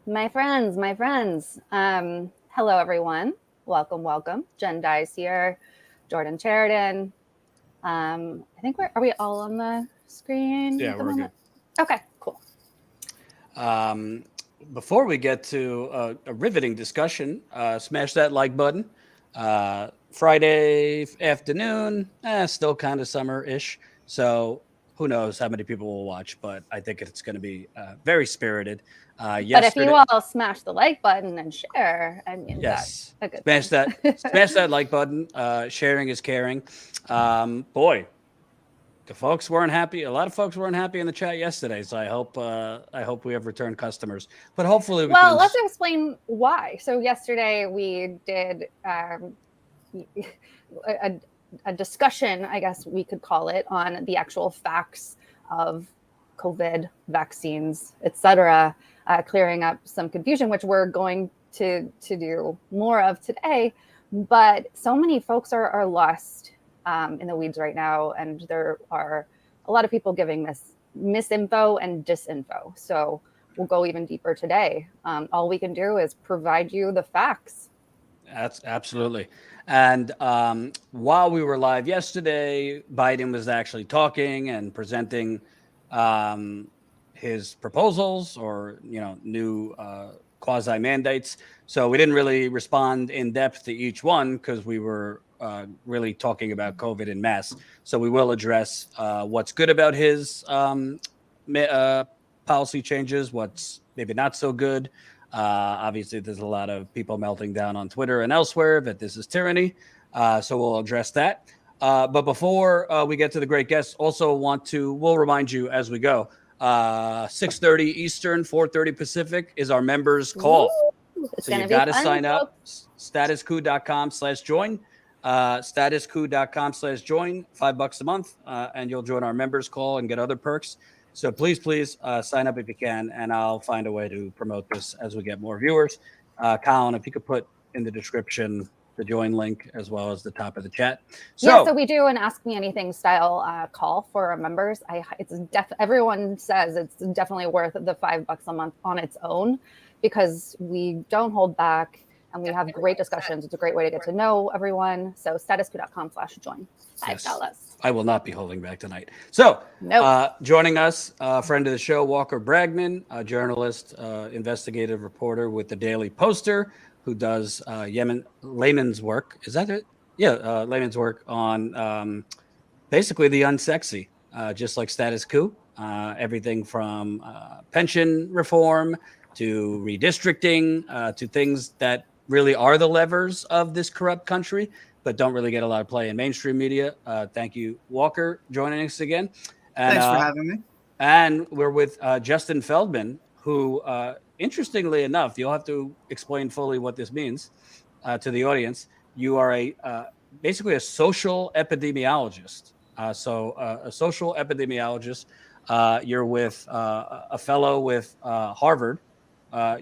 My friends. Hello, everyone. Welcome. Jen Dyes here. Jordan Sheridan. I think are we all on the screen Yeah, at the we're moment? good. Okay, cool. Before we get to a riveting discussion, smash that like button. Friday afternoon, still kind of summer-ish. So who knows how many people will watch, but I think it's going to be very spirited. But if you Yesterday, all smash the like button and share, I mean, that's yes, a good smash thing. that like button. Sharing is caring. Boy, the folks weren't happy. A lot of folks weren't happy in the chat yesterday, so I hope we have return customers. But hopefully we Well, can. let's explain why. So yesterday we did a, a discussion, I guess we could call it, on the actual facts of COVID vaccines, etc., clearing up some confusion, which we're going to do more of today. But so many folks are lost in the weeds right now, and there are a lot of people giving misinfo and disinfo. So we'll go even deeper today. All we can do is provide you the facts. That's absolutely. And while we were live yesterday, Biden was actually talking and presenting um, his proposals or new quasi mandates. So we didn't really respond in depth to each one because we were really talking about COVID in mass. So we will address what's good about his policy changes, what's maybe not so good. Obviously, there's a lot of people melting down on Twitter and elsewhere that this is tyranny. So we'll address that. But before we get to the great guests, we'll remind you as we go. 6:30 Eastern, 4:30 Pacific is our members call. Woo! It's So you going to be got to fun, sign up. folks. Statuscoup.com/join. Statuscoup.com/join. $5 a month, and you'll join our members call and get other perks. So please sign up if you can, and I'll find a way to promote this as we get more viewers. Colin, if you could put in the description the join link as well as the top of the chat. So we do an Ask Me Anything style call for our members. Everyone says it's definitely worth the $5 a month on its own because we don't hold back and we have great discussions. It's a great way to get to know everyone. So statuscoup.com/join. $5. Yes. I will not be holding back tonight. So, joining us, friend of the show, Walker Bragman, a journalist, investigative reporter with the Daily Poster, who does layman's work. Is that it? Yeah, layman's work on basically the unsexy, just like Status Coup. Everything from pension reform to redistricting to things that really are the levers of this corrupt country, but don't really get a lot of play in mainstream media. Thank you, Walker, joining us again. And, thanks for having me. And we're with Justin Feldman, who, interestingly enough, you'll have to explain fully what this means to the audience. You are basically a social epidemiologist. A social epidemiologist. You're with a fellow with Harvard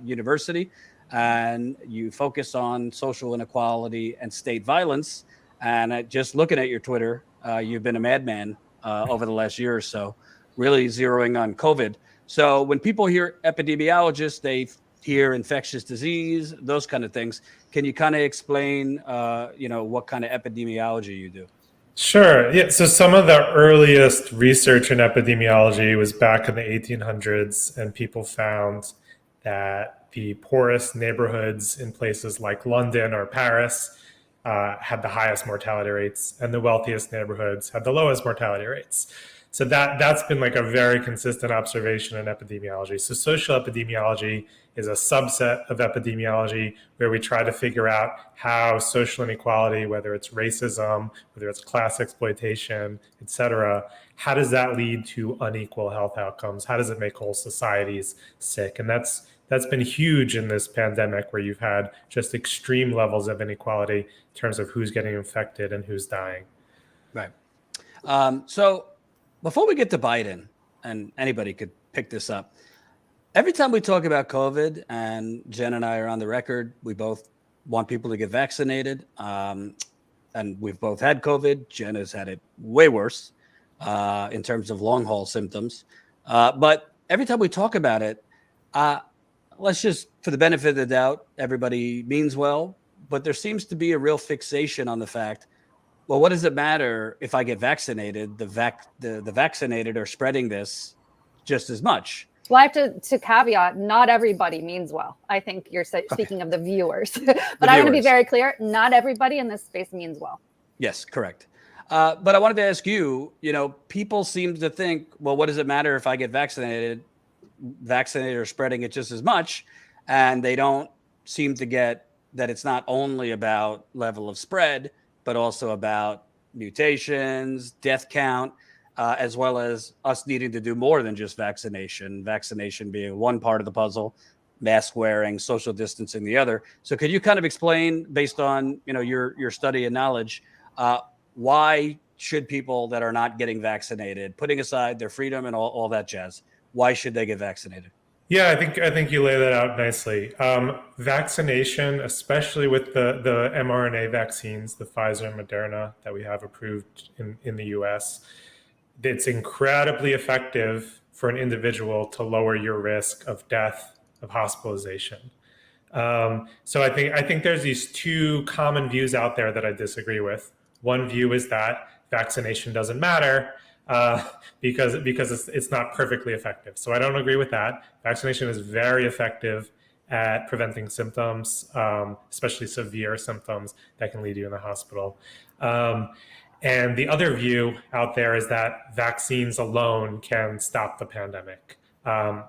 University, and you focus on social inequality and state violence. And just looking at your Twitter, you've been a madman over the last year or so, really zeroing on COVID. So when people hear epidemiologist, they hear infectious disease, those kind of things. Can you kind of explain, what kind of epidemiology you do? Sure. Yeah. So some of the earliest research in epidemiology was back in the 1800s, and people found that the poorest neighborhoods in places like London or Paris had the highest mortality rates, and the wealthiest neighborhoods had the lowest mortality rates. So that's been like a very consistent observation in epidemiology. So social epidemiology is a subset of epidemiology where we try to figure out how social inequality, whether it's racism, whether it's class exploitation, et cetera, how does that lead to unequal health outcomes? How does it make whole societies sick? And that's been huge in this pandemic, where you've had just extreme levels of inequality in terms of who's getting infected and who's dying. Right. So before we get to Biden, and anybody could pick this up, every time we talk about COVID, and Jen and I are on the record, we both want people to get vaccinated. And we've both had COVID. Jen has had it way worse in terms of long haul symptoms. But every time we talk about it, let's just, for the benefit of the doubt, everybody means well, but there seems to be a real fixation on the fact, well, what does it matter if I get vaccinated? The vaccinated are spreading this just as much. Well, I have to caveat, not everybody means well. I think you're speaking of the viewers. But I want to be very clear, not everybody in this space means well. Yes, correct. But I wanted to ask you, people seem to think, well, what does it matter if I get vaccinated? Vaccinated are spreading it just as much. And they don't seem to get that it's not only about level of spread, but also about mutations, death count, as well as us needing to do more than just vaccination being one part of the puzzle, mask wearing, social distancing the other. So could you kind of explain, based on your study and knowledge, why should people that are not getting vaccinated, putting aside their freedom and all that jazz, why should they get vaccinated? Yeah, I think you lay that out nicely. Vaccination, especially with the mRNA vaccines, the Pfizer and Moderna that we have approved in the US, it's incredibly effective for an individual to lower your risk of death, of hospitalization. So I think there's these two common views out there that I disagree with. One view is that vaccination doesn't matter because it's not perfectly effective. So I don't agree with that. Vaccination is very effective at preventing symptoms, especially severe symptoms that can lead you in the hospital. And the other view out there is that vaccines alone can stop the pandemic.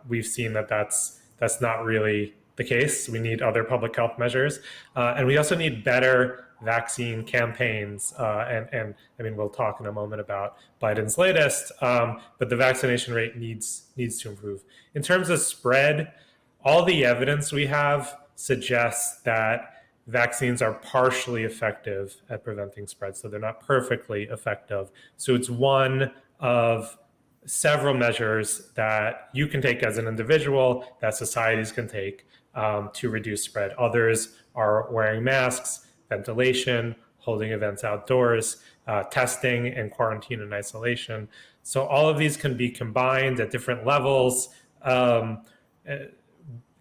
We've seen that that's not really the case. We need other public health measures. And we also need better vaccine campaigns. And I mean, we'll talk in a moment about Biden's latest, but the vaccination rate needs to improve. In terms of spread, all the evidence we have suggests that vaccines are partially effective at preventing spread, so they're not perfectly effective. So it's one of several measures that you can take as an individual, that societies can take to reduce spread. Others are wearing masks, ventilation, holding events outdoors, testing and quarantine and isolation. So all of these can be combined at different levels,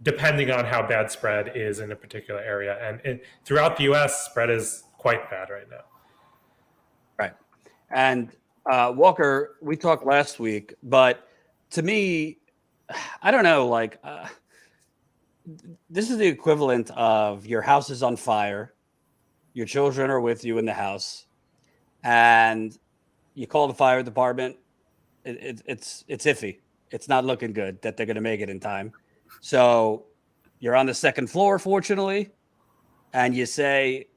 depending on how bad spread is in a particular area. And throughout the US, spread is quite bad right now. Right. And Walker, we talked last week, but to me, I don't know, this is the equivalent of your house is on fire, your children are with you in the house, and you call the fire department. It's iffy. It's not looking good that they're going to make it in time. So you're on the second floor, fortunately, and you say,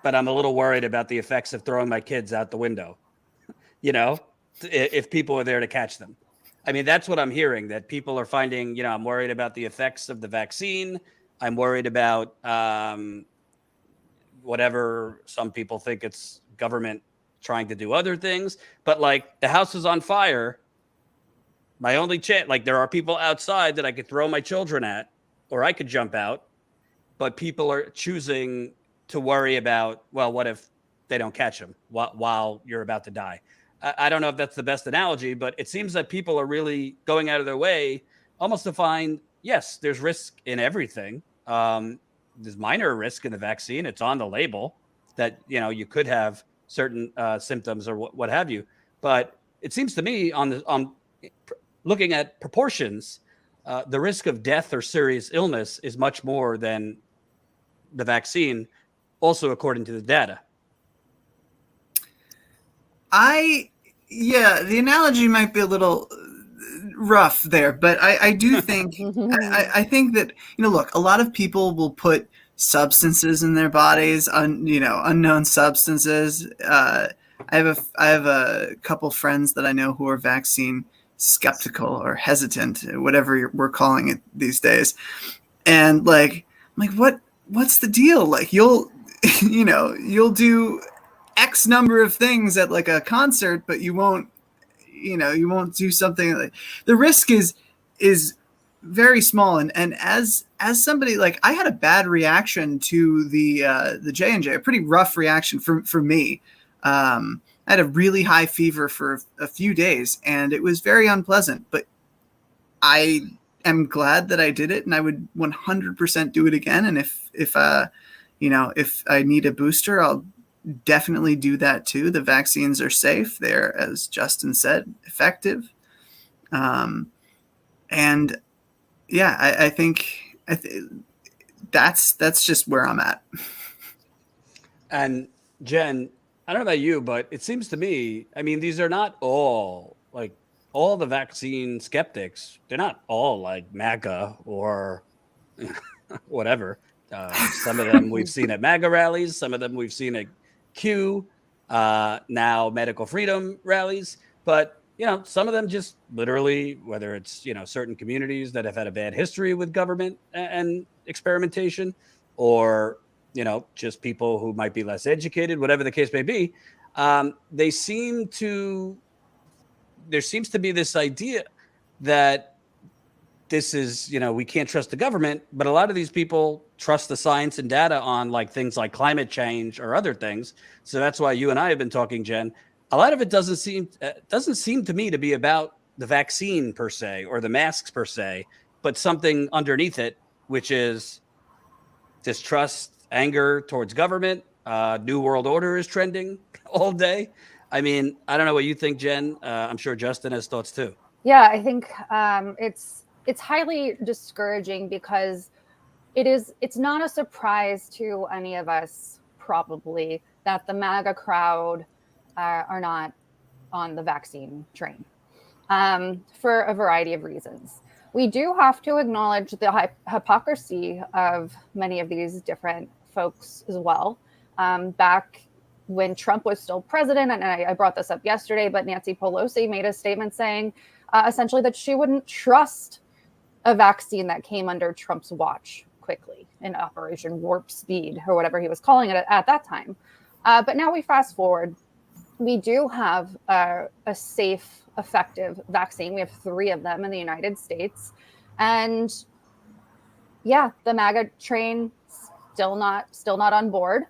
but I'm a little worried about the effects of throwing my kids out the window, if people are there to catch them. I mean, that's what I'm hearing, that people are finding, I'm worried about the effects of the vaccine. I'm worried about whatever some people think it's government trying to do other things. But the house is on fire. My only chance, there are people outside that I could throw my children at, or I could jump out, but people are choosing to worry about, well, what if they don't catch them while you're about to die? I don't know if that's the best analogy, but it seems that people are really going out of their way almost to find, yes, there's risk in everything. There's minor risk in the vaccine. It's on the label that, you could have certain symptoms or what have you. But it seems to me on looking at proportions, the risk of death or serious illness is much more than the vaccine, also according to the data. The analogy might be a little rough there, but I do think, I think that, look, a lot of people will put substances in their bodies, unknown substances. I have a couple friends that I know who are vaccine skeptical or hesitant, whatever we're calling it these days. And I'm like, what's the deal? You'll do X number of things at a concert, but you won't do something. The risk is very small. And as somebody, I had a bad reaction to the J&J, a pretty rough reaction for me. I had a really high fever for a few days, and it was very unpleasant. But I am glad that I did it, and I would 100% do it again. And if I need a booster, I'll definitely do that too. The vaccines are safe. They're, as Justin said, effective. And yeah, I think that's just where I'm at. And Jen, I don't know about you, but it seems to me, I mean, these are not all like all the vaccine skeptics. They're not all like MAGA or whatever. Some of them we've seen at MAGA rallies. Some of them we've seen at Coup, now medical freedom rallies. But, some of them just literally, whether it's, certain communities that have had a bad history with government and experimentation, or, just people who might be less educated, whatever the case may be, there seems to be this idea that this is, we can't trust the government, but a lot of these people trust the science and data on like things like climate change or other things. So that's why you and I have been talking, Jen. A lot of it doesn't seem to me to be about the vaccine per se or the masks per se, but something underneath it, which is distrust, anger towards government. New World Order is trending all day. I mean, I don't know what you think, Jen. I'm sure Justin has thoughts too. Yeah, I think it's highly discouraging because it's not a surprise to any of us probably that the MAGA crowd are not on the vaccine train for a variety of reasons. We do have to acknowledge the hypocrisy of many of these different folks as well. Back when Trump was still president, and I brought this up yesterday, but Nancy Pelosi made a statement saying essentially that she wouldn't trust a vaccine that came under Trump's watch quickly in Operation Warp Speed or whatever he was calling it at that time. But now we fast forward. We do have a safe, effective vaccine. We have 3 of them in the United States. And yeah, the MAGA train still not on board.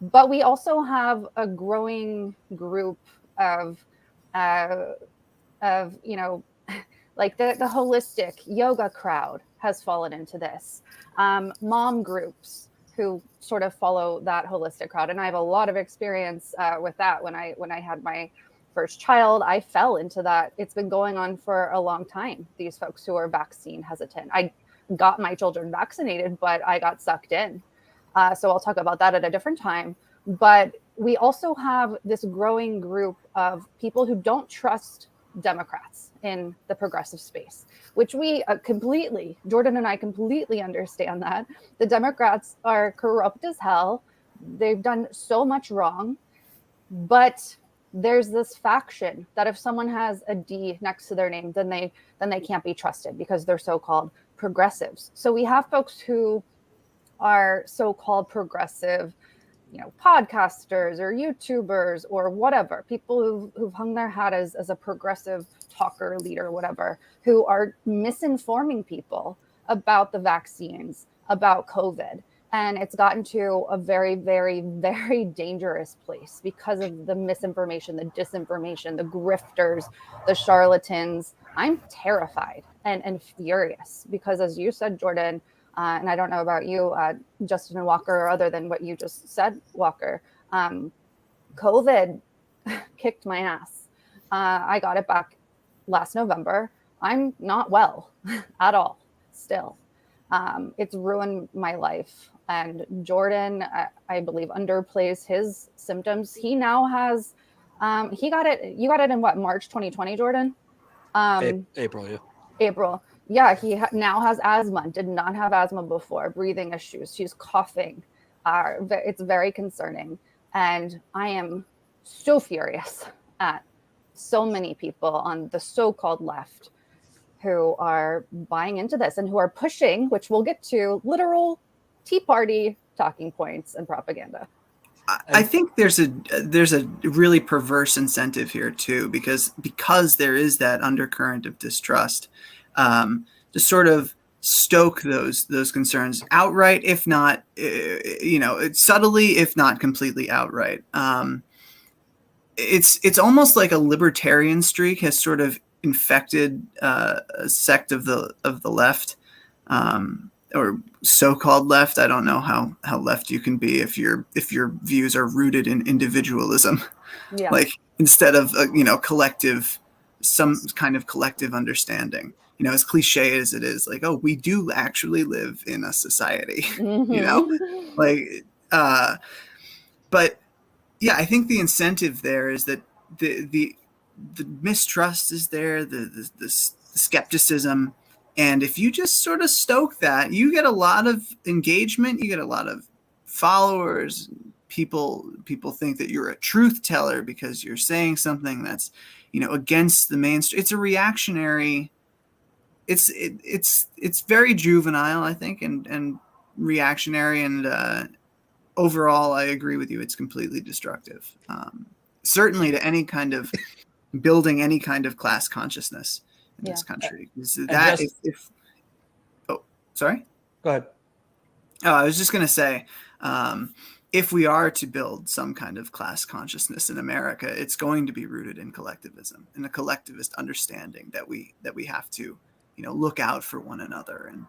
But we also have a growing group of like the holistic yoga crowd has fallen into this. Mom groups who sort of follow that holistic crowd. And I have a lot of experience with that. When I had my first child, I fell into that. It's been going on for a long time. These folks who are vaccine hesitant. I got my children vaccinated, but I got sucked in. So I'll talk about that at a different time. But we also have this growing group of people who don't trust Democrats in the progressive space, which we Jordan and I completely understand that. The Democrats are corrupt as hell. They've done so much wrong. But there's this faction that if someone has a D next to their name, then they can't be trusted because they're so-called progressives. So we have folks who are so-called progressive, podcasters or YouTubers or whatever, people who've hung their hat as a progressive talker, leader, whatever, who are misinforming people about the vaccines, about COVID. And it's gotten to a very, very, very dangerous place because of the misinformation, the disinformation, the grifters, the charlatans. I'm terrified and furious because, as you said, Jordan, and I don't know about you, Justin and Walker, other than what you just said, Walker, COVID kicked my ass. I got it back last November. I'm not well at all still. It's ruined my life. And Jordan, I believe, underplays his symptoms. He now has, you got it in what, March 2020, Jordan? April, yeah. April. Yeah, he now has asthma, did not have asthma before, breathing issues. She's coughing. It's very concerning. And I am so furious at so many people on the so-called left who are buying into this and who are pushing, which we'll get to, literal Tea Party talking points and propaganda. I think there's a really perverse incentive here too, because there is that undercurrent of distrust, to sort of stoke those concerns outright, if not, subtly, if not completely outright. It's almost like a libertarian streak has sort of infected sect of the left, or so-called left. I don't know how left you can be if your views are rooted in individualism, like instead of collective, some kind of collective understanding. As cliche as it is, like, oh, we do actually live in a society, but yeah, I think the incentive there is that the mistrust is there, the skepticism, and if you just sort of stoke that, you get a lot of engagement, you get a lot of followers. People think that you're a truth teller because you're saying something that's against the mainstream. It's a reactionary. It's very juvenile, I think, and reactionary, and overall, I agree with you. It's completely destructive. Certainly to any kind of building any kind of class consciousness in this country. Sorry? Go ahead. Oh, I was just going to say, if we are to build some kind of class consciousness in America, it's going to be rooted in collectivism, in a collectivist understanding that we have to, look out for one another. And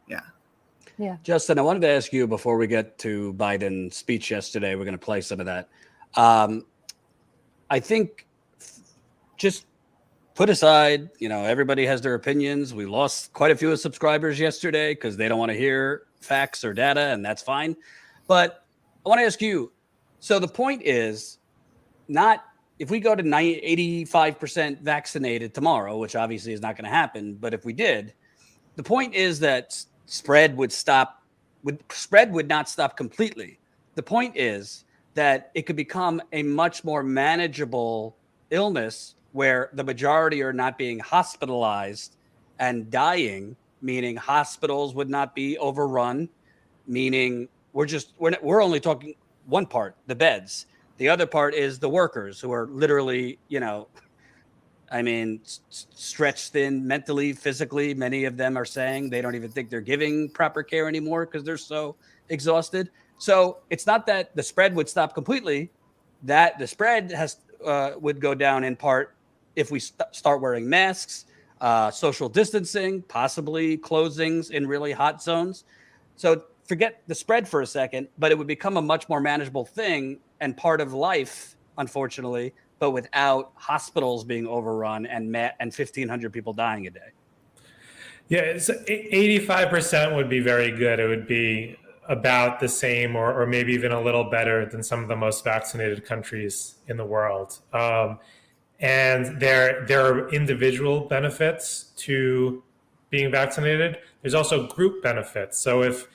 yeah. Justin, I wanted to ask you before we get to Biden's speech yesterday, we're going to play some of that. I think just put aside, everybody has their opinions. We lost quite a few subscribers yesterday because they don't want to hear facts or data, and that's fine. But I want to ask you, so the point is not if we go to 85% vaccinated tomorrow, which obviously is not going to happen, but if we did, the point is that spread would not stop completely. The point is that it could become a much more manageable illness where the majority are not being hospitalized and dying, meaning hospitals would not be overrun, meaning we're only talking one part, the beds. The other part is the workers who are literally, stretched thin mentally, physically. Many of them are saying they don't even think they're giving proper care anymore because they're so exhausted. So it's not that the spread would stop completely, that the spread would go down in part if we start wearing masks, social distancing, possibly closings in really hot zones. So forget the spread for a second, but it would become a much more manageable thing and part of life, unfortunately, but without hospitals being overrun and 1,500 people dying a day. Yeah, so 85% would be very good. It would be about the same or maybe even a little better than some of the most vaccinated countries in the world. And there are individual benefits to being vaccinated. There's also group benefits. So if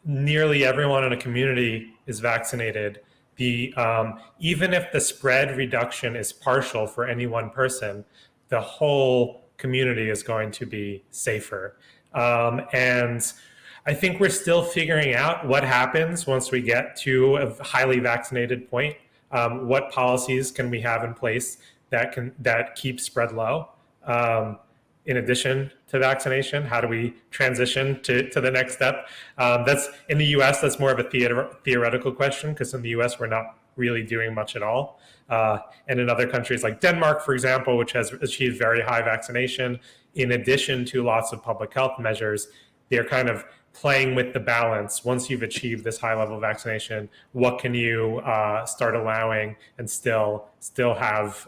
nearly everyone in a community is vaccinated, even if the spread reduction is partial for any one person, the whole community is going to be safer. And I think we're still figuring out what happens once we get to a highly vaccinated point. What policies can we have in place that keep spread low? In addition to vaccination, how do we transition to the next step? That's in the U.S. That's more of a theoretical question because in the U.S. we're not really doing much at all. And in other countries like Denmark, for example, which has achieved very high vaccination, in addition to lots of public health measures, they're kind of playing with the balance. Once you've achieved this high level of vaccination, what can you start allowing and still have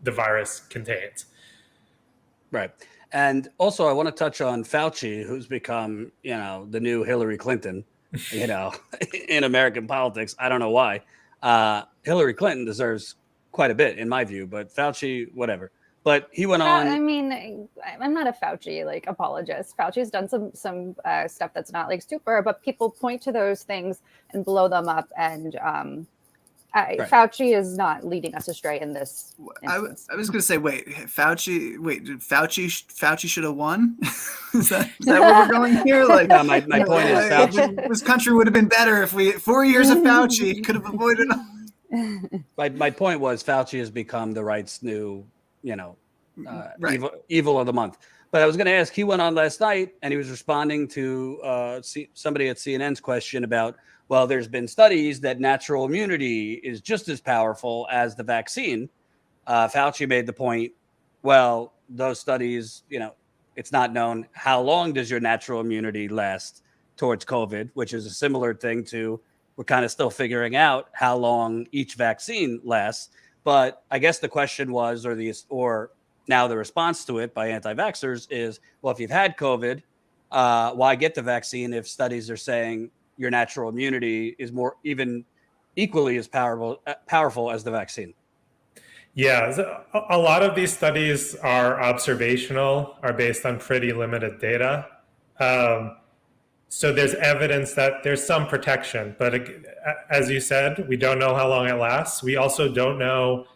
the virus contained? Right. And also I want to touch on Fauci, who's become, the new Hillary Clinton, in American politics. I don't know why. Hillary Clinton deserves quite a bit in my view, but Fauci, whatever. But he went on. I mean, I'm not a Fauci apologist. Fauci's done some stuff that's not super, but people point to those things and blow them up. And right. Fauci is not leading us astray in this instance. I was going to say, Fauci should have won. is that where we're going here? Like, no, my point is Fauci. This country would have been better if 4 years of Fauci could have avoided. My point was Fauci has become the right's new, right. evil of the month. But I was going to ask, he went on last night and he was responding to somebody at CNN's question about, well, there's been studies that natural immunity is just as powerful as the vaccine. Fauci made the point, well, those studies, it's not known how long does your natural immunity last towards COVID, which is a similar thing to we're kind of still figuring out how long each vaccine lasts. But I guess the question was, or now the response to it by anti-vaxxers is, well, if you've had COVID, why get the vaccine if studies are saying your natural immunity is more even equally as powerful as the vaccine? Yeah, a lot of these studies are observational, are based on pretty limited data. So there's evidence that there's some protection, but as you said, we don't know how long it lasts. We also don't know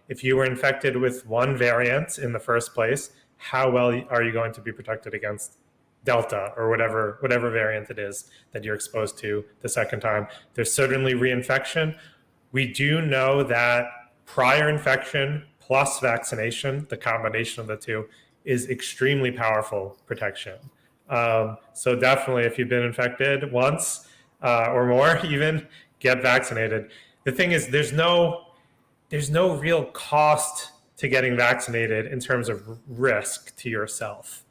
if you were infected with one variant in the first place, how well are you going to be protected against Delta or whatever variant it is that you're exposed to the second time. There's certainly reinfection. We do know that prior infection plus vaccination, the combination of the two, is extremely powerful protection. So definitely, if you've been infected once or more, even get vaccinated. The thing is, there's no real cost to getting vaccinated in terms of risk to yourself.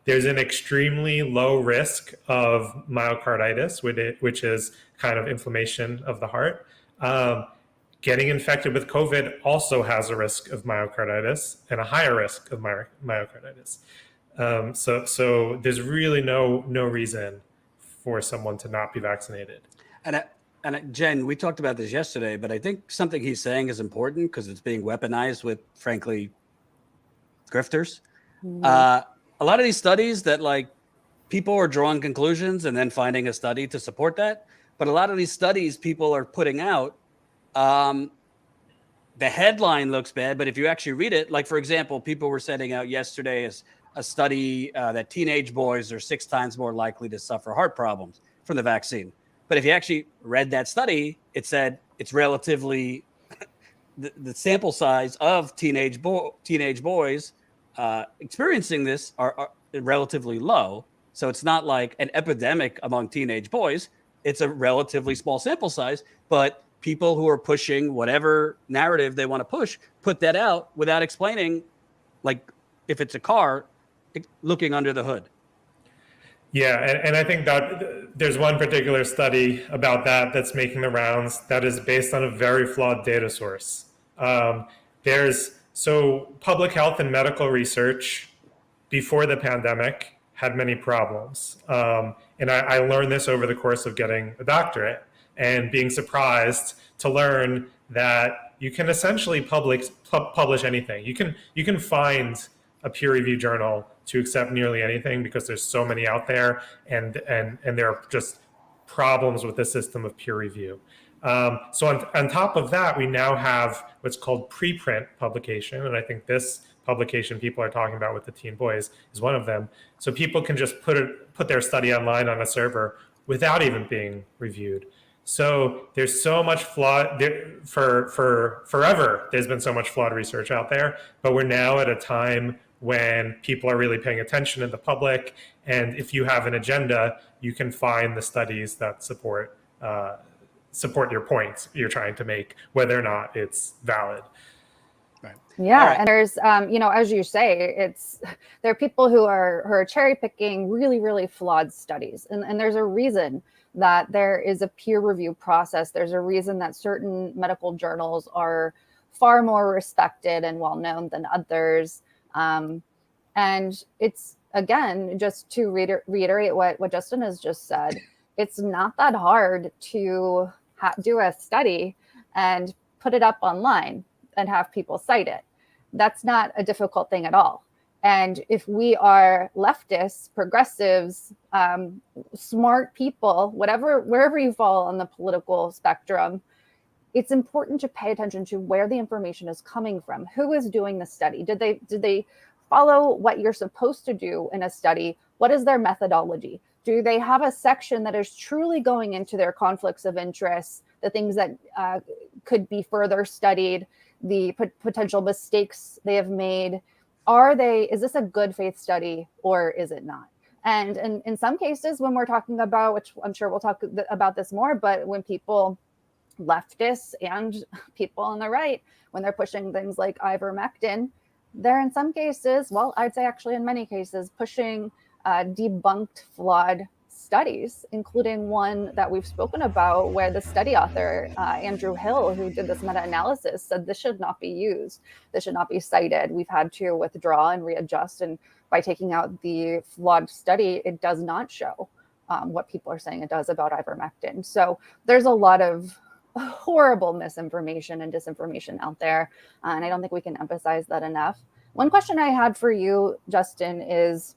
There's an extremely low risk of myocarditis, which is kind of inflammation of the heart. Getting infected with COVID also has a risk of myocarditis and a higher risk of myocarditis. So there's really no reason for someone to not be vaccinated. And Jen, we talked about this yesterday, but I think something he's saying is important because it's being weaponized with, frankly, grifters. Mm-hmm. A lot of these studies that people are drawing conclusions and then finding a study to support that. But a lot of these studies people are putting out, the headline looks bad, but if you actually read it, for example, people were sending out yesterday as a study that teenage boys are 6 times more likely to suffer heart problems from the vaccine. But if you actually read that study, it said it's relatively the sample size of teenage boys experiencing this are relatively low. So it's not like an epidemic among teenage boys. It's a relatively small sample size, but people who are pushing whatever narrative they want to put that out without explaining, if it's a car, looking under the hood. Yeah, and I think that there's one particular study about that's making the rounds that is based on a very flawed data source. So public health and medical research before the pandemic had many problems. And I learned this over the course of getting a doctorate and being surprised to learn that you can essentially publish anything. You can find a peer-reviewed journal to accept nearly anything because there's so many out there, and there are just problems with the system of peer review. So on top of that, we now have what's called preprint publication, and I think this publication people are talking about with the teen boys is one of them. So people can just put their study online on a server without even being reviewed. So there's so much flawed for forever. There's been so much flawed research out there, but we're now at a time when people are really paying attention in the public, and if you have an agenda, you can find the studies that support your points you're trying to make, whether or not it's valid. Right. Yeah, right. And there's, as you say, there are people who are cherry picking really, really flawed studies, and there's a reason that there is a peer review process. There's a reason that certain medical journals are far more respected and well known than others. And it's, again, just to reiterate what Justin has just said, it's not that hard to do a study and put it up online and have people cite it. That's not a difficult thing at all. And if we are leftists, progressives, smart people, wherever you fall on the political spectrum, it's important to pay attention to where the information is coming from. Who is doing the study? Did they follow what you're supposed to do in a study? What is their methodology? Do they have a section that is truly going into their conflicts of interest, the things that could be further studied, the potential mistakes they have made? Is this a good faith study or is it not? And in some cases, when we're talking about, which I'm sure we'll talk about this more, but when people, leftists and people on the right, when they're pushing things like ivermectin they're in some cases, well, I'd say actually in many cases, pushing debunked flawed studies, including one that we've spoken about where the study author, Andrew Hill, who did this meta-analysis, said this should not be used. This should not be cited. We've had to withdraw and readjust. And by taking out the flawed study, it does not show what people are saying it does about ivermectin. So there's a lot of horrible misinformation and disinformation out there. And I don't think we can emphasize that enough. One question I had for you, Justin, is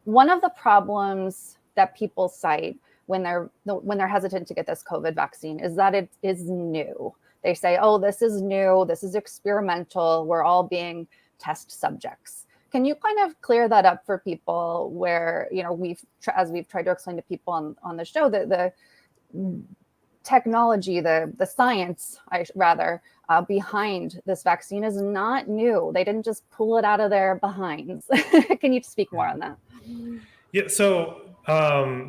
one of the problems that people cite when they're hesitant to get this COVID vaccine is that it is new. They say, oh, this is new, this is experimental, we're all being test subjects. Can you kind of clear that up for people where, you know, as we've tried to explain to people on the show, that the technology, the science, behind this vaccine is not new. They didn't just pull it out of their behinds. Can you speak more on that? Yeah, so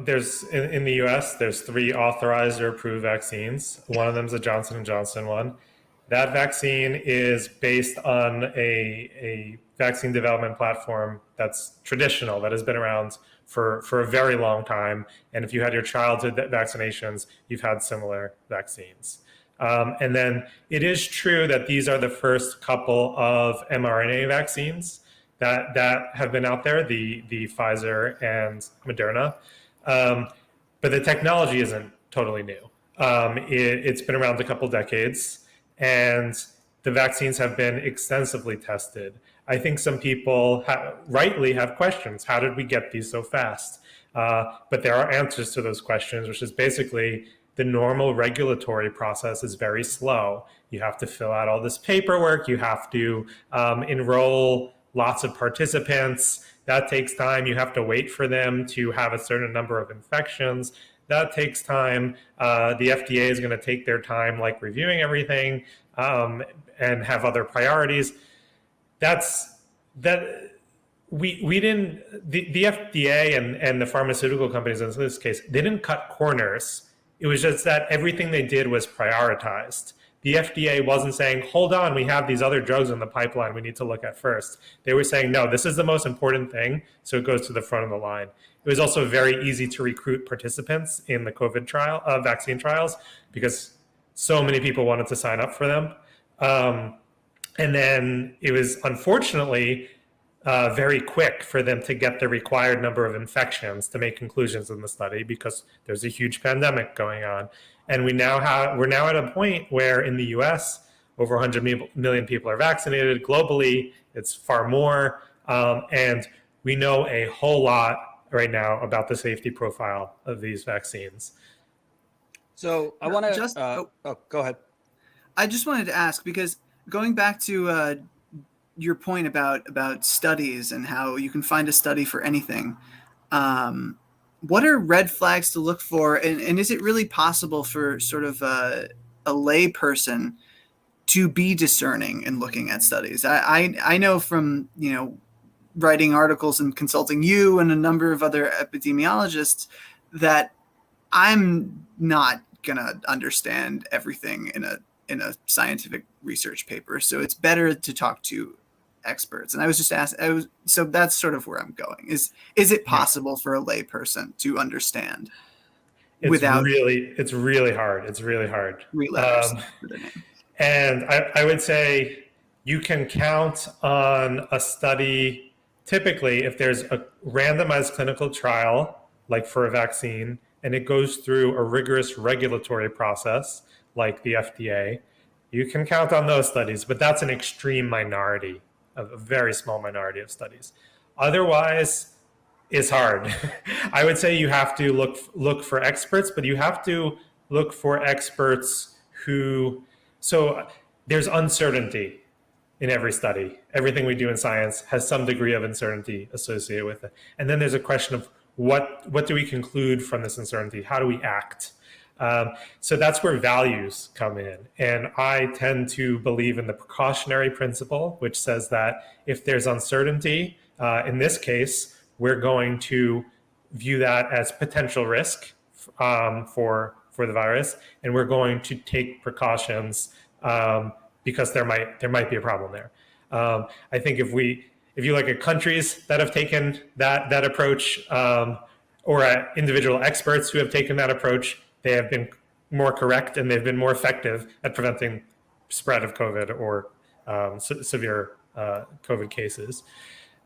there's in the US, there's 3 authorized or approved vaccines. One of them is a Johnson & Johnson one. That vaccine is based on a vaccine development platform that's traditional, that has been around for a very long time. And if you had your childhood vaccinations, you've had similar vaccines. And then it is true that these are the first couple of mRNA vaccines that have been out there, the Pfizer and Moderna. But the technology isn't totally new. It's been around a couple decades, and the vaccines have been extensively tested. I think some people rightly have questions. How did we get these so fast? But there are answers to those questions, which is basically the normal regulatory process is very slow. You have to fill out all this paperwork. You have to enroll lots of participants. That takes time. You have to wait for them to have a certain number of infections. That takes time. The FDA is going to take their time, like reviewing everything, and have other priorities. We didn't, the FDA and the pharmaceutical companies in this case, they didn't cut corners. It was just that everything they did was prioritized. The FDA wasn't saying, hold on, we have these other drugs in the pipeline we need to look at first. They were saying, no, this is the most important thing, so it goes to the front of the line. It was also very easy to recruit participants in the COVID trial, vaccine trials, because so many people wanted to sign up for them. And then it was unfortunately very quick for them to get the required number of infections to make conclusions in the study, because there's a huge pandemic going on. And we're now at a point where in the US, over 100 million people are vaccinated. Globally, it's far more. And we know a whole lot right now about the safety profile of these vaccines. So I want to go ahead. I just wanted to ask, because going back to your point about studies and how you can find a study for anything, what are red flags to look for? And is it really possible for sort of a lay person to be discerning in looking at studies? I know from, writing articles and consulting you and a number of other epidemiologists that I'm not going to understand everything in a scientific research paper. So it's better to talk to experts. And I was just asking, so that's sort of where I'm going. Is it possible for a lay person to understand it's without it's really hard. It's really hard. 3 letters? And I would say you can count on a study. Typically, if there's a randomized clinical trial, like for a vaccine, and it goes through a rigorous regulatory process, like the FDA, you can count on those studies, but that's an extreme minority, a very small minority of studies. Otherwise, it's hard. I would say you have to look for experts, but you have to look for experts so there's uncertainty in every study. Everything we do in science has some degree of uncertainty associated with it. And then there's a question of what do we conclude from this uncertainty? How do we act? So that's where values come in. And I tend to believe in the precautionary principle, which says that if there's uncertainty, in this case, we're going to view that as potential risk for the virus, and we're going to take precautions because there might be a problem there. I think if you look at countries that have taken that approach, or at individual experts who have taken that approach, they have been more correct and they've been more effective at preventing spread of COVID or severe COVID cases.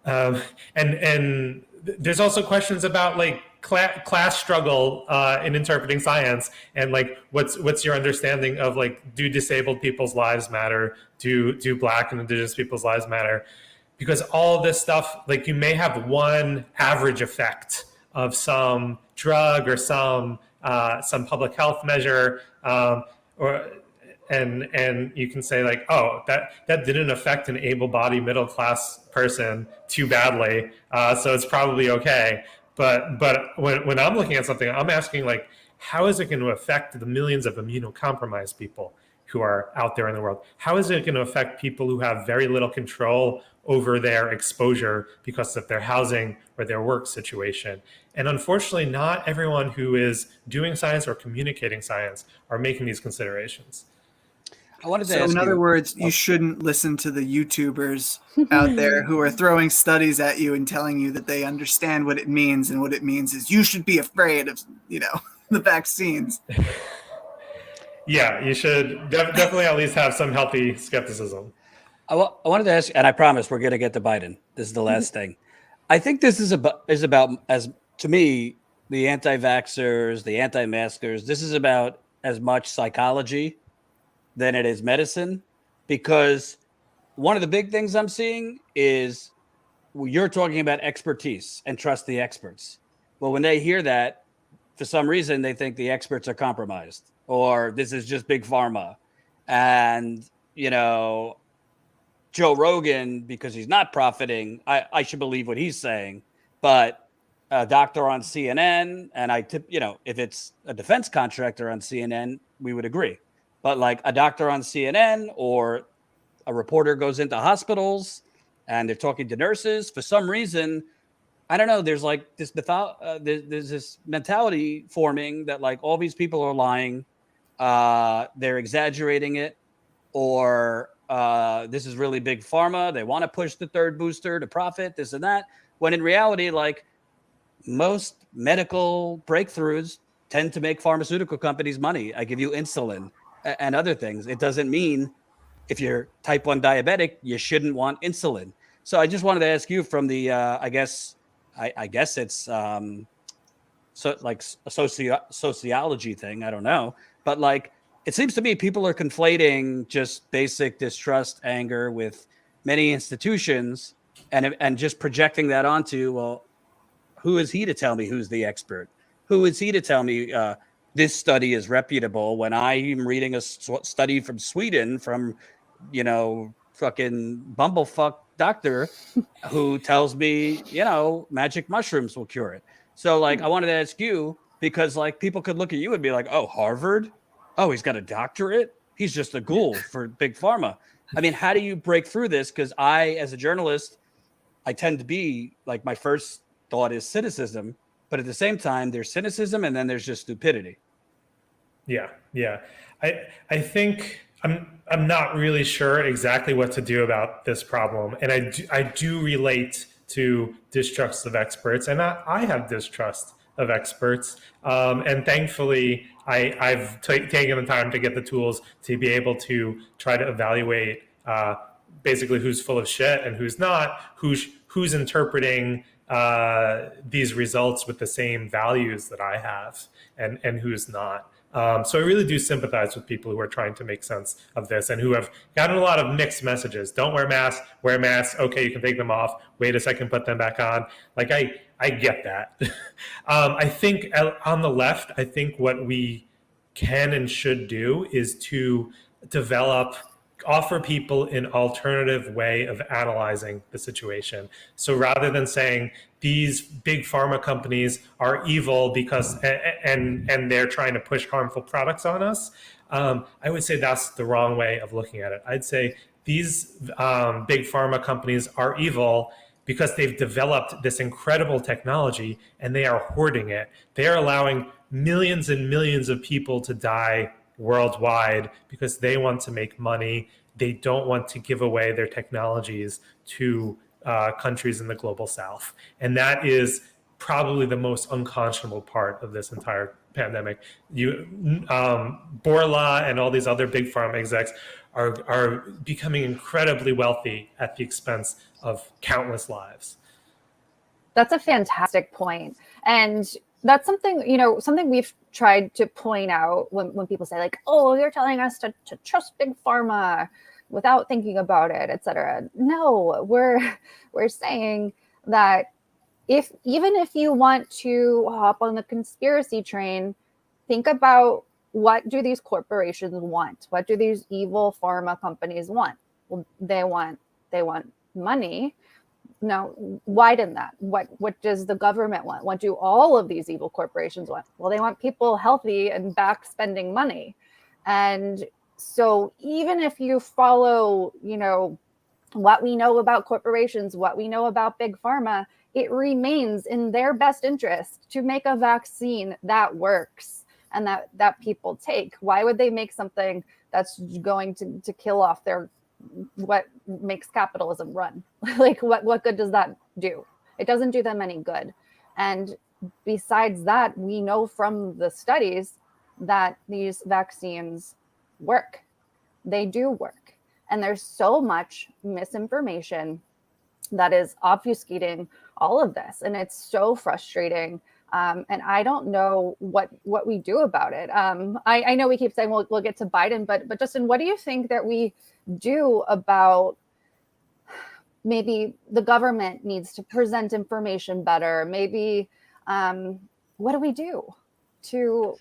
And there's also questions about like class struggle in interpreting science, and like what's your understanding of like, do disabled people's lives matter? Do Black and Indigenous people's lives matter? Because all this stuff, like you may have one average effect of some drug or some public health measure, and you can say like, oh, that didn't affect an able-bodied middle-class person too badly, so it's probably okay. But when I'm looking at something, I'm asking like, how is it going to affect the millions of immunocompromised people who are out there in the world? How is it going to affect people who have very little control over their exposure because of their housing or their work situation? And unfortunately, not everyone who is doing science or communicating science are making these considerations. I wanted to So ask in other you, words, you shouldn't listen to the YouTubers out there who are throwing studies at you and telling you that they understand what it means, and what it means is you should be afraid of, the vaccines. Yeah, you should definitely at least have some healthy skepticism. I wanted to ask, and I promise we're going to get to Biden. This is the last thing. I think this is about, as to me, the anti-vaxxers, the anti-maskers. This is about as much psychology than it is medicine, because one of the big things I'm seeing is you're talking about expertise and trust the experts. Well, when they hear that, for some reason, they think the experts are compromised, or this is just big pharma. And, Joe Rogan, because he's not profiting, I should believe what he's saying. But a doctor on CNN, and if it's a defense contractor on CNN, we would agree. But like a doctor on CNN or a reporter goes into hospitals and they're talking to nurses, for some reason, I don't know, there's like this there's this mentality forming that like all these people are lying, they're exaggerating it, or this is really big pharma. They want to push the third booster to profit, this and that. When in reality, like most medical breakthroughs tend to make pharmaceutical companies money. I give you insulin and other things. It doesn't mean if you're type 1 diabetic, you shouldn't want insulin. So I just wanted to ask you from the, I guess it's so like a sociology thing. I don't know. But like, it seems to me people are conflating just basic distrust, anger with many institutions and just projecting that onto, well, who is he to tell me who's the expert? Who is he to tell me this study is reputable when I am reading a study from Sweden from, fucking bumblefuck doctor who tells me, magic mushrooms will cure it. So like, I wanted to ask you, because like people could look at you and be like, oh, Harvard? Oh, he's got a doctorate? He's just a ghoul for big pharma. I mean, how do you break through this? Because I, as a journalist, I tend to be like, my first thought is cynicism, but at the same time, there's cynicism and then there's just stupidity. Yeah. I think I'm not really sure exactly what to do about this problem, and I do relate to distrust of experts, and I have distrust of experts, and thankfully I've taken the time to get the tools to be able to try to evaluate basically who's full of shit and who's not, who's interpreting these results with the same values that I have, and who's not. So I really do sympathize with people who are trying to make sense of this and who have gotten a lot of mixed messages. Don't wear masks, wear masks. Okay, you can take them off. Wait a second, put them back on. Like, I get that. I think on the left, I think what we can and should do is to offer people an alternative way of analyzing the situation. So rather than saying these big pharma companies are evil because and they're trying to push harmful products on us, I would say that's the wrong way of looking at it. I'd say these big pharma companies are evil because they've developed this incredible technology and they are hoarding it. They are allowing millions and millions of people to die worldwide because they want to make money, they don't want to give away their technologies to countries in the global south. And that is probably the most unconscionable part of this entire pandemic. Borla and all these other big pharma execs are becoming incredibly wealthy at the expense of countless lives. That's a fantastic point. And that's something, you know, something we've tried to point out when people say like, oh, you're telling us to trust big pharma without thinking about it, et cetera. No, we're saying that even if you want to hop on the conspiracy train, think about, what do these corporations want? What do these evil pharma companies want? Well, they want money. Now, widen that. What does the government want? What do all of these evil corporations want? Well, they want people healthy and back spending money. And so even if you follow, you know, what we know about corporations, what we know about big pharma, it remains in their best interest to make a vaccine that works and that people take. Why would they make something that's going to kill off what makes capitalism run? Like what good does that do? It doesn't do them any good. And besides that, we know from the studies that these vaccines work. They do work. And there's so much misinformation that is obfuscating all of this. And it's so frustrating. And I don't know what we do about it. I know we keep saying we'll get to Biden, but Justin, what do you think that we do about, maybe the government needs to present information better? Maybe what do we do to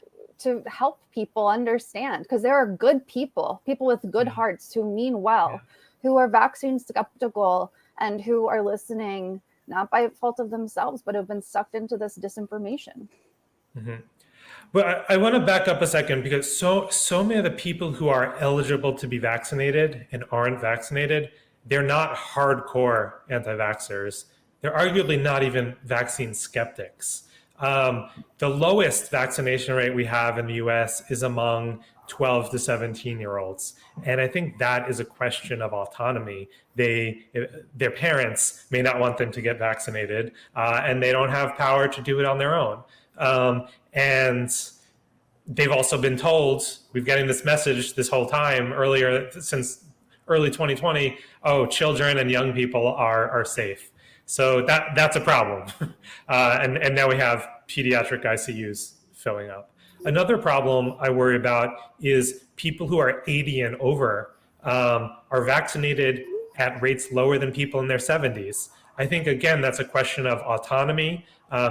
help people understand? Because there are good people with good hearts who mean well, who are vaccine skeptical and who are listening not by fault of themselves, but have been sucked into this disinformation. Mm-hmm. But I want to back up a second, because so many of the people who are eligible to be vaccinated and aren't vaccinated, they're not hardcore anti-vaxxers. They're arguably not even vaccine skeptics. The lowest vaccination rate we have in the US is among 12 to 17-year-olds. And I think that is a question of autonomy. Their parents may not want them to get vaccinated, and they don't have power to do it on their own. And they've also been told, we've getting this message this whole time, since early 2020, oh, children and young people are safe. So that's a problem. And now we have pediatric ICUs filling up. Another problem I worry about is people who are 80 and over are vaccinated at rates lower than people in their 70s. I think, again, that's a question of autonomy,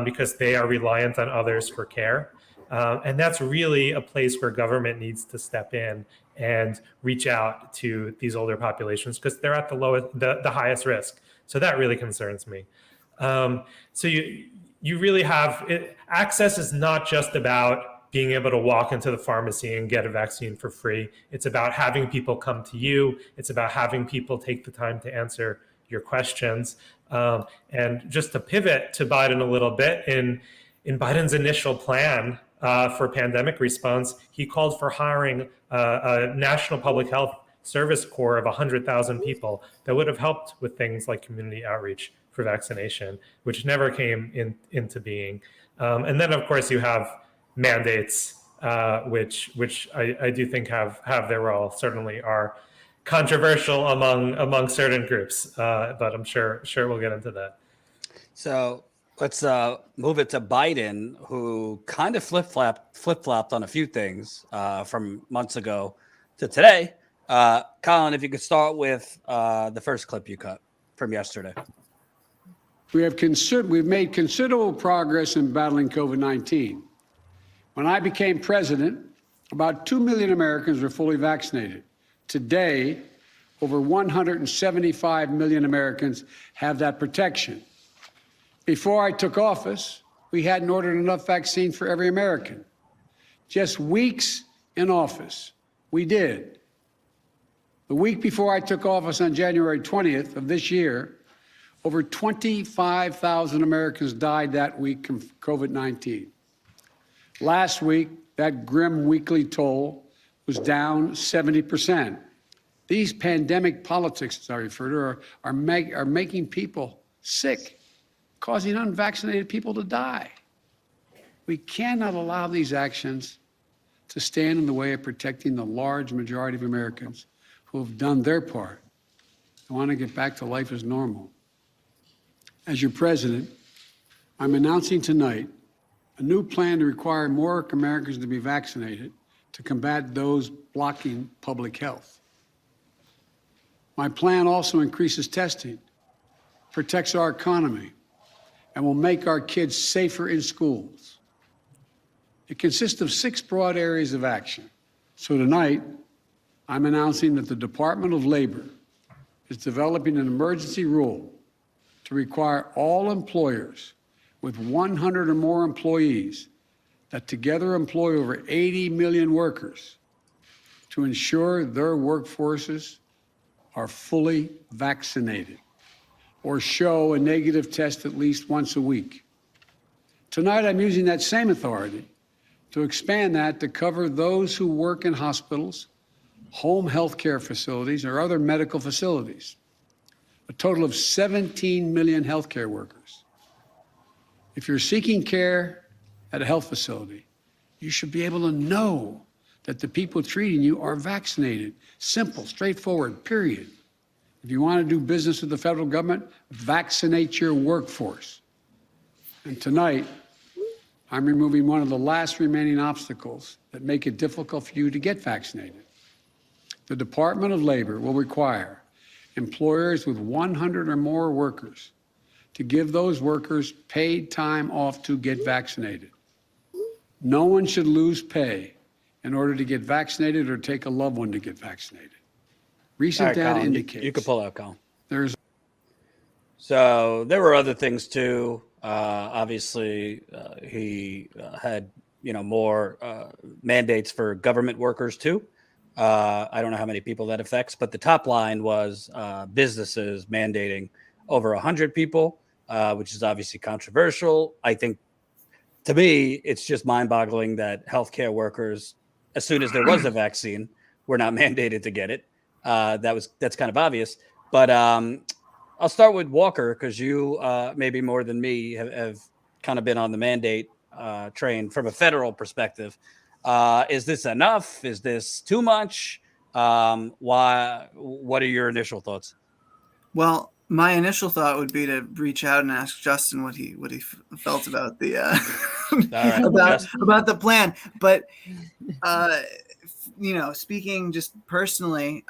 because they are reliant on others for care. And that's really a place where government needs to step in and reach out to these older populations, because they're at the highest risk. So that really concerns me. So you really have access is not just about being able to walk into the pharmacy and get a vaccine for free. It's about having people come to you. It's about having people take the time to answer your questions. And just to pivot to Biden a little bit, in Biden's initial plan for pandemic response, he called for hiring a national public health service corps of 100,000 people that would have helped with things like community outreach for vaccination, which never came into being. And then, of course, you have mandates, which I do think have their role, certainly are controversial among certain groups, but I'm sure we'll get into that. So let's move it to Biden, who kind of flip-flopped on a few things from months ago to today. Colin, if you could start with the first clip you cut from yesterday. We've made considerable progress in battling COVID-19. When I became president, about 2 million Americans were fully vaccinated. Today, over 175 million Americans have that protection. Before I took office, we hadn't ordered enough vaccine for every American. Just weeks in office, we did. The week before I took office on January 20th of this year, over 25,000 Americans died that week from COVID-19. Last week, that grim weekly toll was down 70%. These pandemic politics, as I refer to, are making people sick, causing unvaccinated people to die. We cannot allow these actions to stand in the way of protecting the large majority of Americans who have done their part and want to get back to life as normal. As your president, I'm announcing tonight a new plan to require more Americans to be vaccinated to combat those blocking public health. My plan also increases testing, protects our economy, and will make our kids safer in schools. It consists of 6 broad areas of action. So tonight, I'm announcing that the Department of Labor is developing an emergency rule to require all employers with 100 or more employees that together employ over 80 million workers to ensure their workforces are fully vaccinated or show a negative test at least once a week. Tonight, I'm using that same authority to expand that to cover those who work in hospitals, home health care facilities, or other medical facilities, a total of 17 million healthcare workers. If you're seeking care at a health facility, you should be able to know that the people treating you are vaccinated. Simple, straightforward, period. If you want to do business with the federal government, vaccinate your workforce. And tonight, I'm removing one of the last remaining obstacles that make it difficult for you to get vaccinated. The Department of Labor will require employers with 100 or more workers to give those workers paid time off to get vaccinated. No one should lose pay in order to get vaccinated or take a loved one to get vaccinated. Recent All right, data Colin, indicates you could pull out, Colin. there's So there were other things too. Obviously, he had more mandates for government workers too. I don't know how many people that affects, but the top line was businesses mandating over 100 people, which is obviously controversial. I think, to me, it's just mind-boggling that healthcare workers, as soon as there was a vaccine, were not mandated to get it. That's kind of obvious. But I'll start with Walker, because you maybe more than me have kind of been on the mandate train from a federal perspective. Is this enough? Is this too much? Why? What are your initial thoughts? Well, my initial thought would be to reach out and ask Justin what he felt about the right, about the plan. But speaking just personally,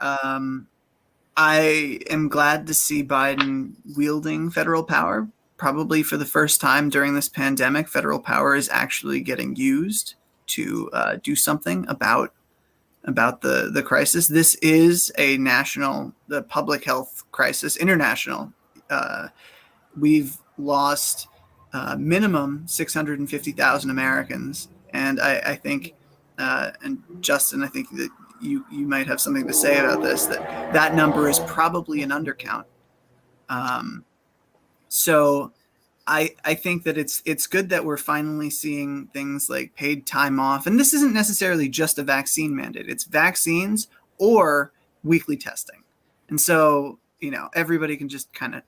I am glad to see Biden wielding federal power. Probably for the first time during this pandemic, federal power is actually getting used to do something about the crisis. This is a the public health crisis, international. We've lost minimum 650,000 Americans, and I think, and Justin, I think that you might have something to say about this. That number is probably an undercount. So I think that it's good that we're finally seeing things like paid time off. And this isn't necessarily just a vaccine mandate. It's vaccines or weekly testing. And so, everybody can just kind of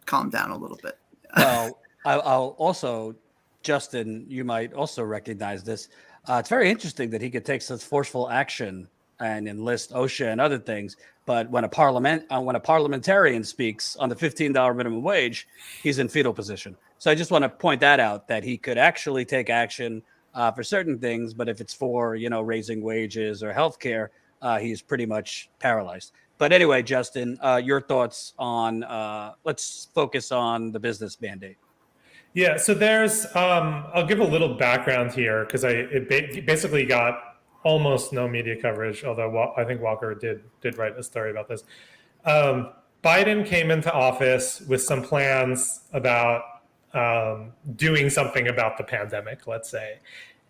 calm down a little bit. Well, I'll also, Justin, you might also recognize this. It's very interesting that he could take such forceful action and enlist OSHA and other things. But when a parliamentarian speaks on the $15 minimum wage, he's in fetal position. So I just want to point that out, that he could actually take action for certain things. But if it's for, raising wages or healthcare, he's pretty much paralyzed. But anyway, Justin, your thoughts on let's focus on the business mandate. Yeah, so there's I'll give a little background here, because it basically got almost no media coverage, although I think Walker did write a story about this. Biden came into office with some plans about doing something about the pandemic, let's say.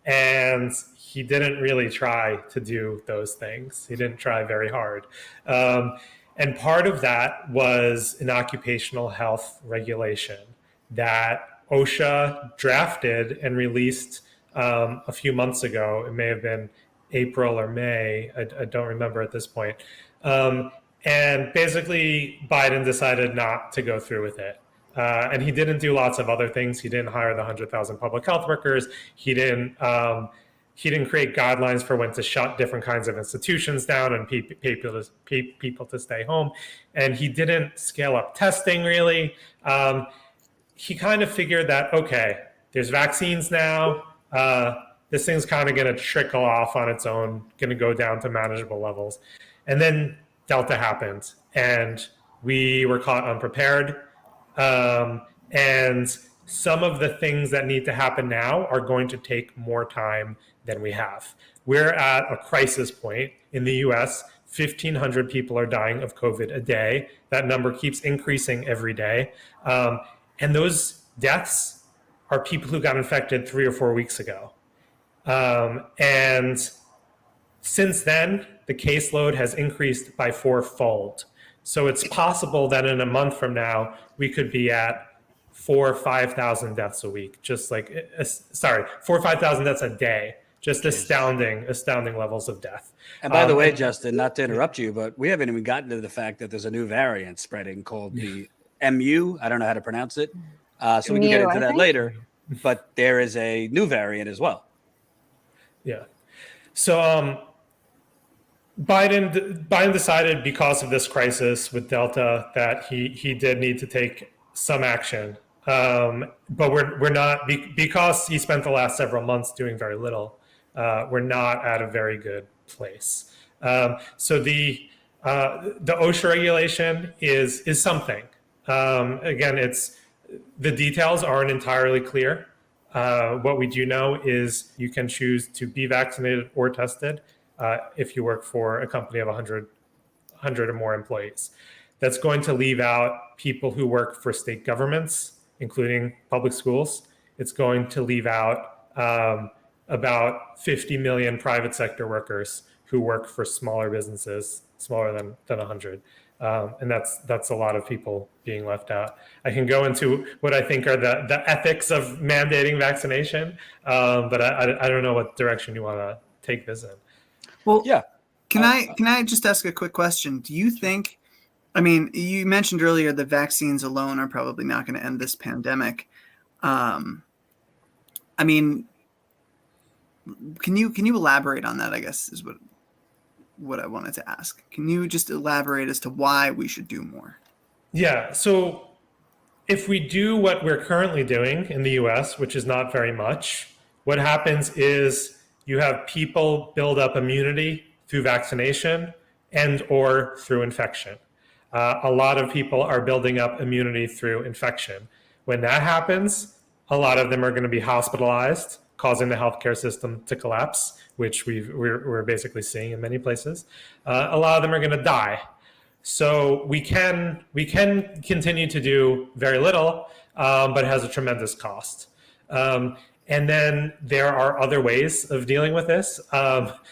And he didn't really try to do those things. He didn't try very hard. And part of that was an occupational health regulation that OSHA drafted and released a few months ago. It may have been April or May. I don't remember at this point. And basically, Biden decided not to go through with it. And he didn't do lots of other things. He didn't hire the 100,000 public health workers. He didn't create guidelines for when to shut different kinds of institutions down and pay people to stay home. And he didn't scale up testing, really. He kind of figured that, okay, there's vaccines now. This thing's kind of going to trickle off on its own, going to go down to manageable levels. And then Delta happened, and we were caught unprepared. And some of the things that need to happen now are going to take more time than we have. We're at a crisis point in the US. 1,500 people are dying of COVID a day. That number keeps increasing every day. And those deaths are people who got infected 3 or 4 weeks ago. And since then, the caseload has increased by 4-fold. So it's possible that in a month from now, we could be at 4,000 or 5,000 deaths a week. 4,000 or 5,000 deaths a day. Just astounding levels of death. And by the way, Justin, not to interrupt you, but we haven't even gotten to the fact that there's a new variant spreading called the MU. I don't know how to pronounce it. So we can get into that later. But there is a new variant as well. Yeah. So Biden decided, because of this crisis with Delta, that he did need to take some action. But we're not, because he spent the last several months doing very little. We're not at a very good place. So the OSHA regulation is something. Again, the details aren't entirely clear. What we do know is you can choose to be vaccinated or tested if you work for a company of 100 or more employees. That's going to leave out people who work for state governments, including public schools. It's going to leave out about 50 million private sector workers who work for smaller businesses, smaller than 100. And that's a lot of people being left out. I can go into what I think are the ethics of mandating vaccination, but I don't know what direction you want to take this in. Well, yeah. Can I just ask a quick question? Do you think, I mean, you mentioned earlier that vaccines alone are probably not going to end this pandemic. I mean, can you elaborate on that, I guess, is what I wanted to ask. Can you just elaborate as to why we should do more? Yeah. So if we do what we're currently doing in the US, which is not very much, what happens is you have people build up immunity through vaccination and or through infection. A lot of people are building up immunity through infection. When that happens, a lot of them are going to be hospitalized, causing the healthcare system to collapse, which we're basically seeing in many places. A lot of them are going to die. So we can continue to do very little, but it has a tremendous cost. And then there are other ways of dealing with this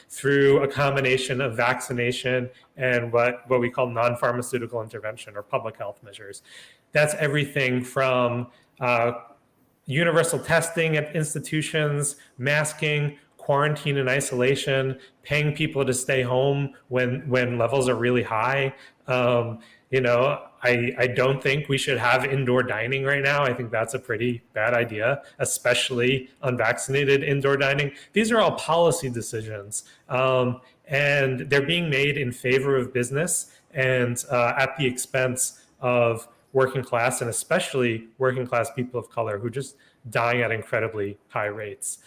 through a combination of vaccination and what we call non-pharmaceutical intervention or public health measures. That's everything from universal testing at institutions, masking, quarantine and isolation, paying people to stay home when levels are really high. I don't think we should have indoor dining right now. I think that's a pretty bad idea, especially unvaccinated indoor dining. These are all policy decisions, and they're being made in favor of business and at the expense of working class, and especially working class people of color who are just dying at incredibly high rates.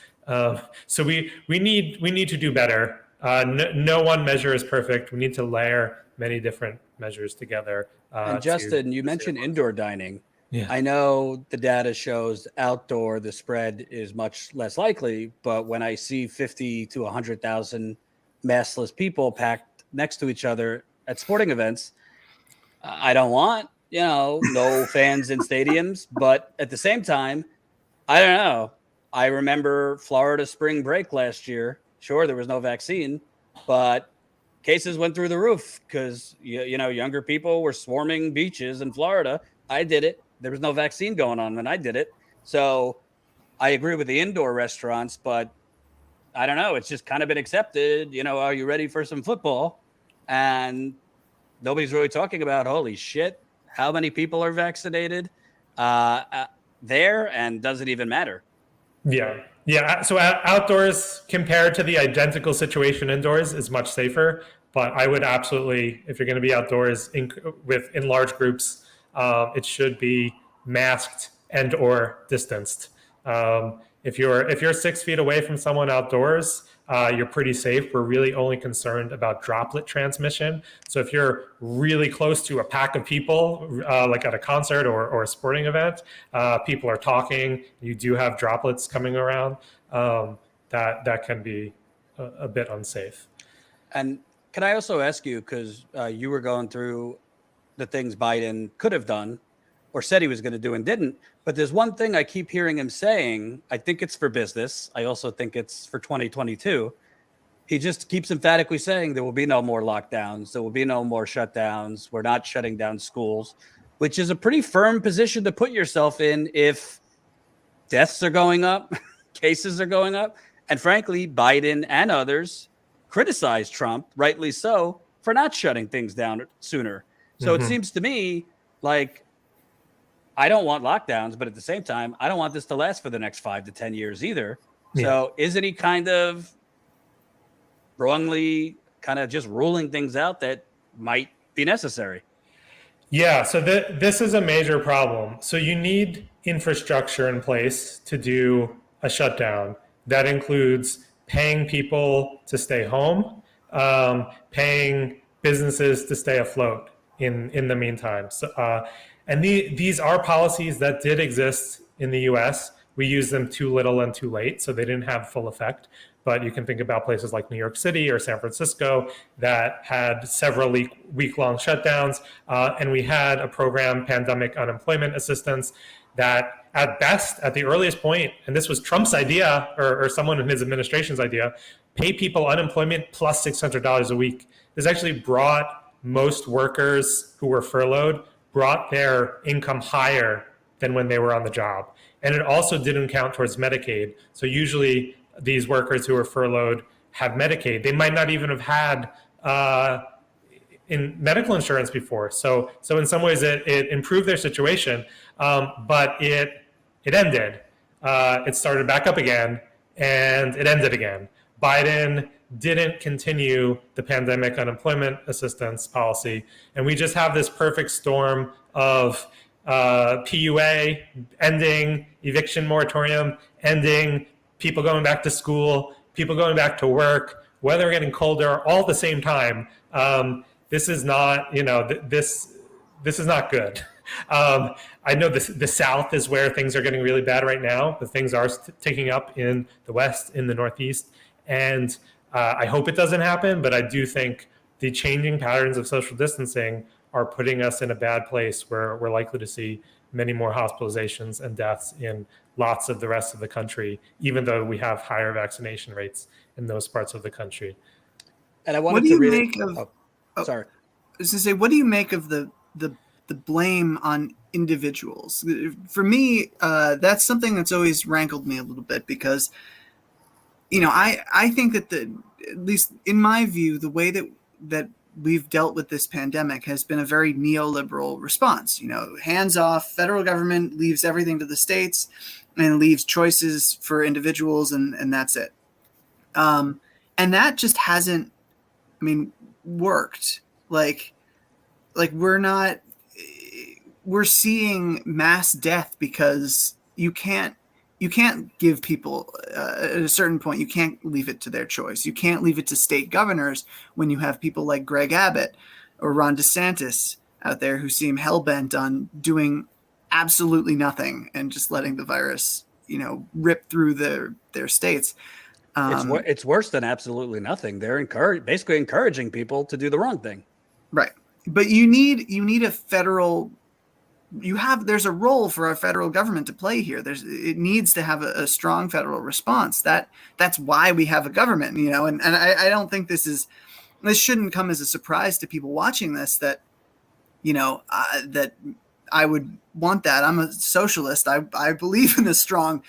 So we need to do better. No one measure is perfect. We need to layer many different measures together. And Justin, you mentioned indoor dining. Yeah. I know the data shows outdoor the spread is much less likely, but when I see 50 to 100,000 maskless people packed next to each other at sporting events, I don't want, no fans in stadiums, but at the same time, I don't know. I remember Florida spring break last year. Sure, there was no vaccine, but cases went through the roof because, younger people were swarming beaches in Florida. I did it. There was no vaccine going on when I did it. So I agree with the indoor restaurants, but I don't know. It's just kind of been accepted. Are you ready for some football? And nobody's really talking about, holy shit, how many people are vaccinated there, and does it even matter? Yeah. Yeah. So outdoors compared to the identical situation indoors is much safer. But I would absolutely, if you're going to be outdoors in large groups, it should be masked and or distanced. If you're 6 feet away from someone outdoors, you're pretty safe. We're really only concerned about droplet transmission. So if you're really close to a pack of people, like at a concert or a sporting event, people are talking, you do have droplets coming around, that can be a bit unsafe. And can I also ask you, because you were going through the things Biden could have done or said he was going to do and didn't, but there's one thing I keep hearing him saying. I think it's for business. I also think it's for 2022. He just keeps emphatically saying there will be no more lockdowns. There will be no more shutdowns. We're not shutting down schools, which is a pretty firm position to put yourself in if deaths are going up, cases are going up. And frankly, Biden and others criticized Trump, rightly so, for not shutting things down sooner. So it seems to me like I don't want lockdowns, but at the same time, I don't want this to last for the next 5 to 10 years either. Yeah. So isn't he kind of wrongly kind of just ruling things out that might be necessary? Yeah, so this is a major problem. So you need infrastructure in place to do a shutdown. That includes paying people to stay home, paying businesses to stay afloat in the meantime. So, and these are policies that did exist in the US. We used them too little and too late, so they didn't have full effect. But you can think about places like New York City or San Francisco that had several week-long shutdowns. And we had a program, pandemic unemployment assistance, that at best, at the earliest point, and this was Trump's idea or someone in his administration's idea, pay people unemployment plus $600 a week. This actually brought most workers who were furloughed, brought their income higher than when they were on the job. And it also didn't count towards Medicaid. So usually these workers who are furloughed have Medicaid. They might not even have had in medical insurance before. So in some ways it improved their situation, but it ended. It started back up again and it ended again. Biden didn't continue the pandemic unemployment assistance policy. And we just have this perfect storm of PUA ending, eviction moratorium ending, people going back to school, people going back to work, weather getting colder, all at the same time. This is not, this is not good. I know the South is where things are getting really bad right now, but things are ticking up in the West, in the Northeast. And I hope it doesn't happen, but I do think the changing patterns of social distancing are putting us in a bad place where we're likely to see many more hospitalizations and deaths in lots of the rest of the country, even though we have higher vaccination rates in those parts of the country. And I wanted to read sorry. I was going to say, what do you make of the blame on individuals? For me, that's something that's always rankled me a little bit because, I think that at least in my view, the way that we've dealt with this pandemic has been a very neoliberal response. Hands off, federal government leaves everything to the states and leaves choices for individuals, and that's it. And that just hasn't, worked. Like we're seeing mass death because you can't give people at a certain point, you can't leave it to their choice. You can't leave it to state governors when you have people like Greg Abbott or Ron DeSantis out there who seem hell-bent on doing absolutely nothing and just letting the virus, rip through their states. It's worse than absolutely nothing. They're basically encouraging people to do the wrong thing. Right. But you need a federal, there's a role for our federal government to play here. It needs to have a strong federal response. That's why we have a government, and I don't think this shouldn't come as a surprise to people watching this that I would want that. I'm a socialist. I believe in a strong,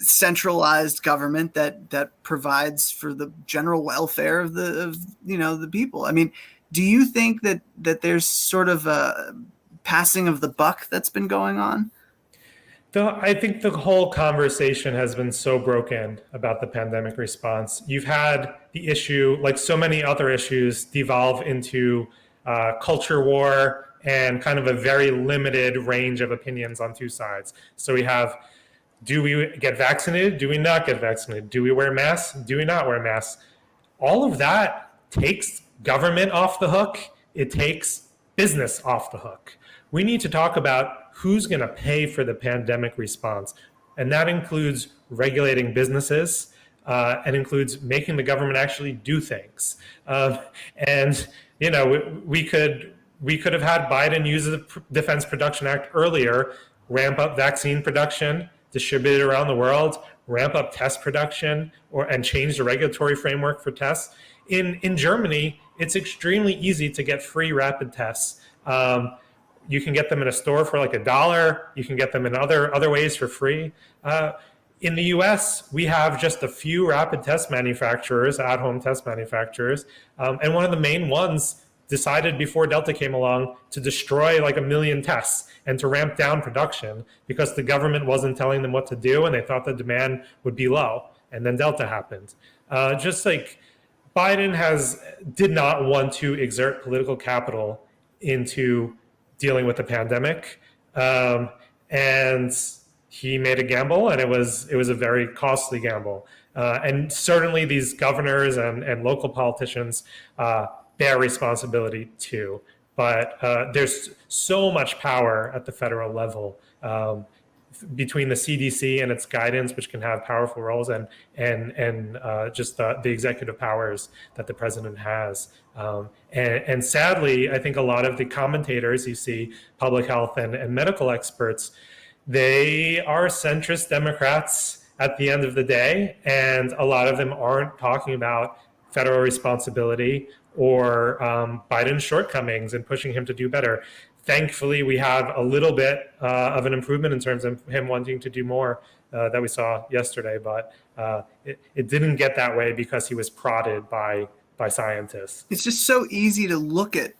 centralized government that provides for the general welfare of the people. Do you think that there's sort of a passing of the buck that's been going on? I think the whole conversation has been so broken about the pandemic response. You've had the issue, like so many other issues, devolve into culture war and kind of a very limited range of opinions on two sides. So we have, do we get vaccinated? Do we not get vaccinated? Do we wear masks? Do we not wear masks? All of that takes government off the hook. It takes business off the hook. We need to talk about who's going to pay for the pandemic response. And that includes regulating businesses and includes making the government actually do things. And, you know, we could have had Biden use the Defense Production Act earlier, ramp up vaccine production, distribute it around the world, ramp up test production, and change the regulatory framework for tests. In Germany, it's extremely easy to get free rapid tests. You can get them in a store for like $1. You can get them in other ways for free. In the US, we have just a few rapid test manufacturers, at-home test manufacturers. And one of the main ones decided before Delta came along to destroy like 1 million tests and to ramp down production because the government wasn't telling them what to do and they thought the demand would be low. And then Delta happened. Just like Biden did not want to exert political capital into dealing with the pandemic, and he made a gamble, and it was a very costly gamble. And certainly, these governors and local politicians bear responsibility too. But there's so much power at the federal level between the CDC and its guidance, which can have powerful roles, and just the executive powers that the president has. And sadly, I think a lot of the commentators you see, public health and medical experts, they are centrist Democrats at the end of the day, and a lot of them aren't talking about federal responsibility or Biden's shortcomings and pushing him to do better. Thankfully, we have a little bit of an improvement in terms of him wanting to do more that we saw yesterday, but it didn't get that way because he was prodded by scientists. It's just so easy to look at,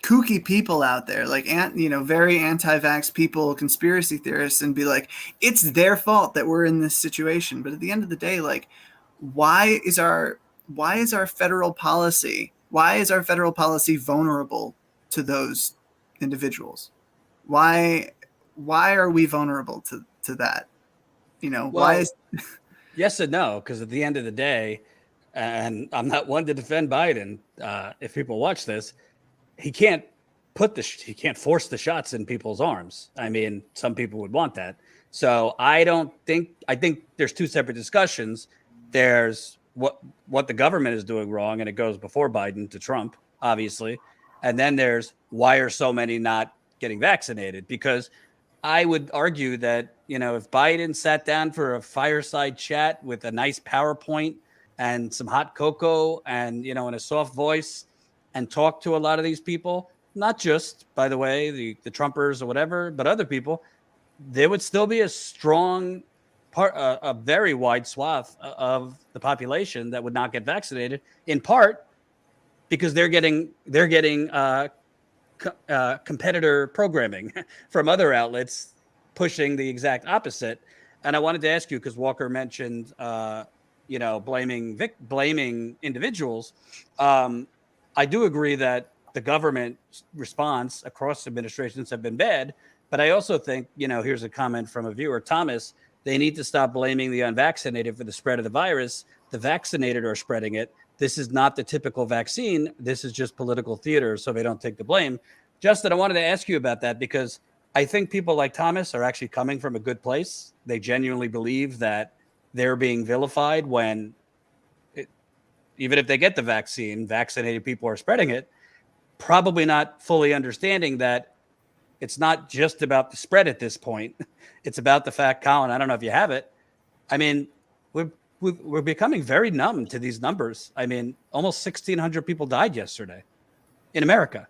kooky people out there, like, very anti-vax people, conspiracy theorists, and be like, it's their fault that we're in this situation. But at the end of the day, like, why is our federal policy vulnerable to those individuals? Why are we vulnerable to that? Why is yes and no, because at the end of the day, and I'm not one to defend Biden, if people watch this, he can't force the shots in people's arms. I mean, some people would want that. So I think there's two separate discussions. There's what the government is doing wrong, and it goes before Biden to Trump, obviously. And then there's why are so many not getting vaccinated? Because I would argue that, if Biden sat down for a fireside chat with a nice PowerPoint and some hot cocoa and, in a soft voice and talked to a lot of these people, not just, by the way, the Trumpers or whatever, but other people, there would still be a strong part, a very wide swath of the population that would not get vaccinated, in part because they're getting competitor programming from other outlets pushing the exact opposite. And I wanted to ask you, because Walker mentioned, blaming individuals. I do agree that the government response across administrations have been bad, but I also think, here's a comment from a viewer, Thomas, they need to stop blaming the unvaccinated for the spread of the virus. The vaccinated are spreading it. This is not the typical vaccine. This is just political theater, so they don't take the blame. Justin, I wanted to ask you about that because I think people like Thomas are actually coming from a good place. They genuinely believe that they're being vilified when, even if they get the vaccine, vaccinated people are spreading it, probably not fully understanding that it's not just about the spread at this point. It's about the fact, Colin, I don't know if you have it. I mean, we're becoming very numb to these numbers. I mean, almost 1,600 people died yesterday in America.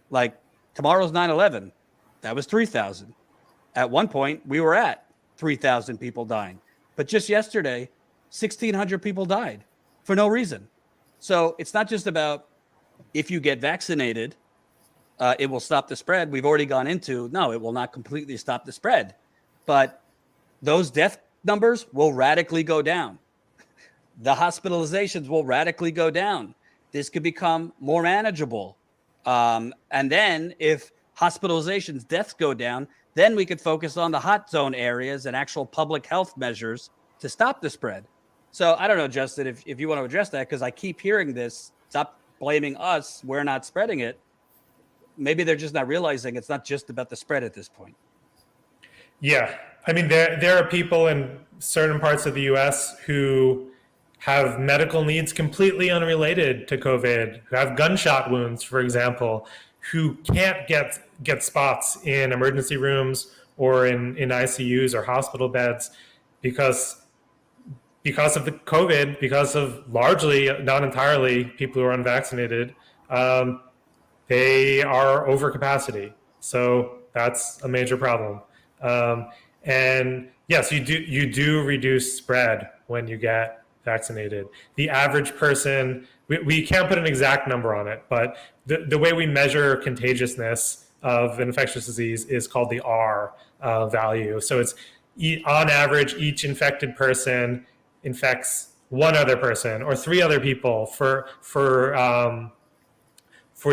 Like, tomorrow's 9/11. That was 3,000. At one point, we were at 3,000 people dying. But just yesterday, 1,600 people died for no reason. So it's not just about if you get vaccinated, it will stop the spread. We've already gone into, no, it will not completely stop the spread, but those death numbers will radically go down. The hospitalizations will radically go down. This could become more manageable. And then if hospitalizations, deaths go down, then we could focus on the hot zone areas and actual public health measures to stop the spread. So I don't know, Justin, if you want to address that, because I keep hearing this, stop blaming us, we're not spreading it. Maybe they're just not realizing it's not just about the spread at this point. Yeah. I mean, there are people in certain parts of the US who have medical needs completely unrelated to COVID, who have gunshot wounds, for example, who can't get spots in emergency rooms or in ICUs or hospital beds because of the COVID, because of largely, not entirely, people who are unvaccinated. They are over capacity. So that's a major problem. And yes, you do reduce spread when you get vaccinated. The average person, we can't put an exact number on it, but the way we measure contagiousness of infectious disease is called the R value. So it's on average, each infected person infects one other person or three other people. For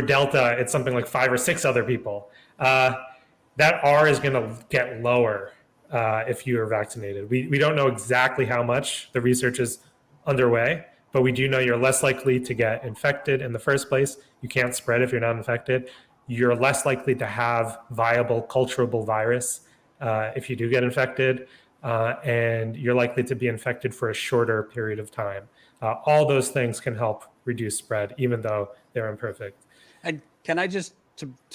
Delta, it's something like 5 or 6 other people. That R is going to get lower if you are vaccinated. We don't know exactly how much. The research is underway, but we do know you're less likely to get infected in the first place. You can't spread if you're not infected. You're less likely to have viable culturable virus if you do get infected, and you're likely to be infected for a shorter period of time. All those things can help reduce spread, even though they're imperfect. And can I just,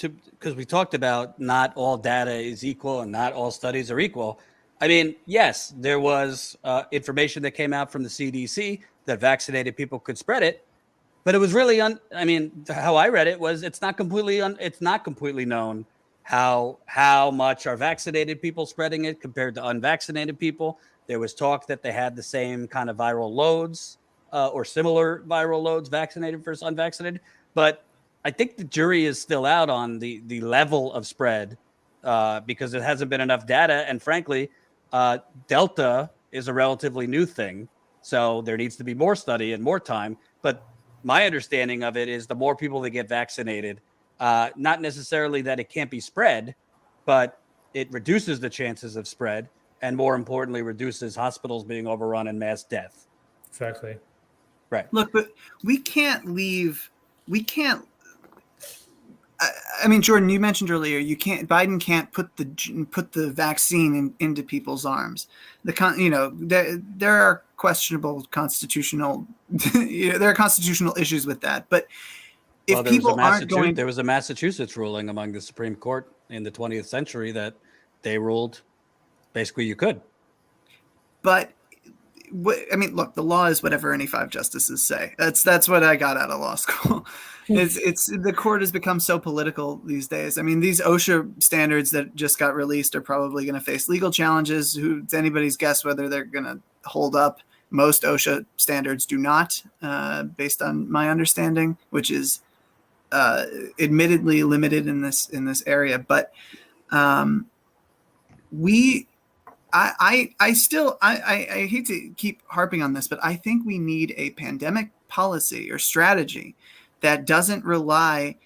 because we talked about not all data is equal and not all studies are equal. I mean, yes, there was information that came out from the CDC that vaccinated people could spread it, but it was really, I mean, how I read it was it's not completely known how much are vaccinated people spreading it compared to unvaccinated people. There was talk that they had the same kind of viral loads or similar viral loads, vaccinated versus unvaccinated. But I think the jury is still out on the level of spread because there hasn't been enough data. And frankly, Delta is a relatively new thing. So there needs to be more study and more time. But my understanding of it is the more people that get vaccinated, not necessarily that it can't be spread, but it reduces the chances of spread and more importantly, reduces hospitals being overrun and mass death. Exactly. Right. Look, but we can't. I mean, Jordan, you mentioned earlier, Biden can't put the vaccine into people's arms. There are questionable constitutional, there are constitutional issues with that. But if people aren't going, there was a Massachusetts ruling among the Supreme Court in the 20th century that they ruled basically you could. But I mean, look, the law is whatever any 5 justices say. That's what I got out of law school. It's the court has become so political these days. I mean, these OSHA standards that just got released are probably going to face legal challenges. It's anybody's guess whether they're going to hold up. Most OSHA standards do not, based on my understanding, which is admittedly limited in this area. But I hate to keep harping on this, but I think we need a pandemic policy or strategy that doesn't rely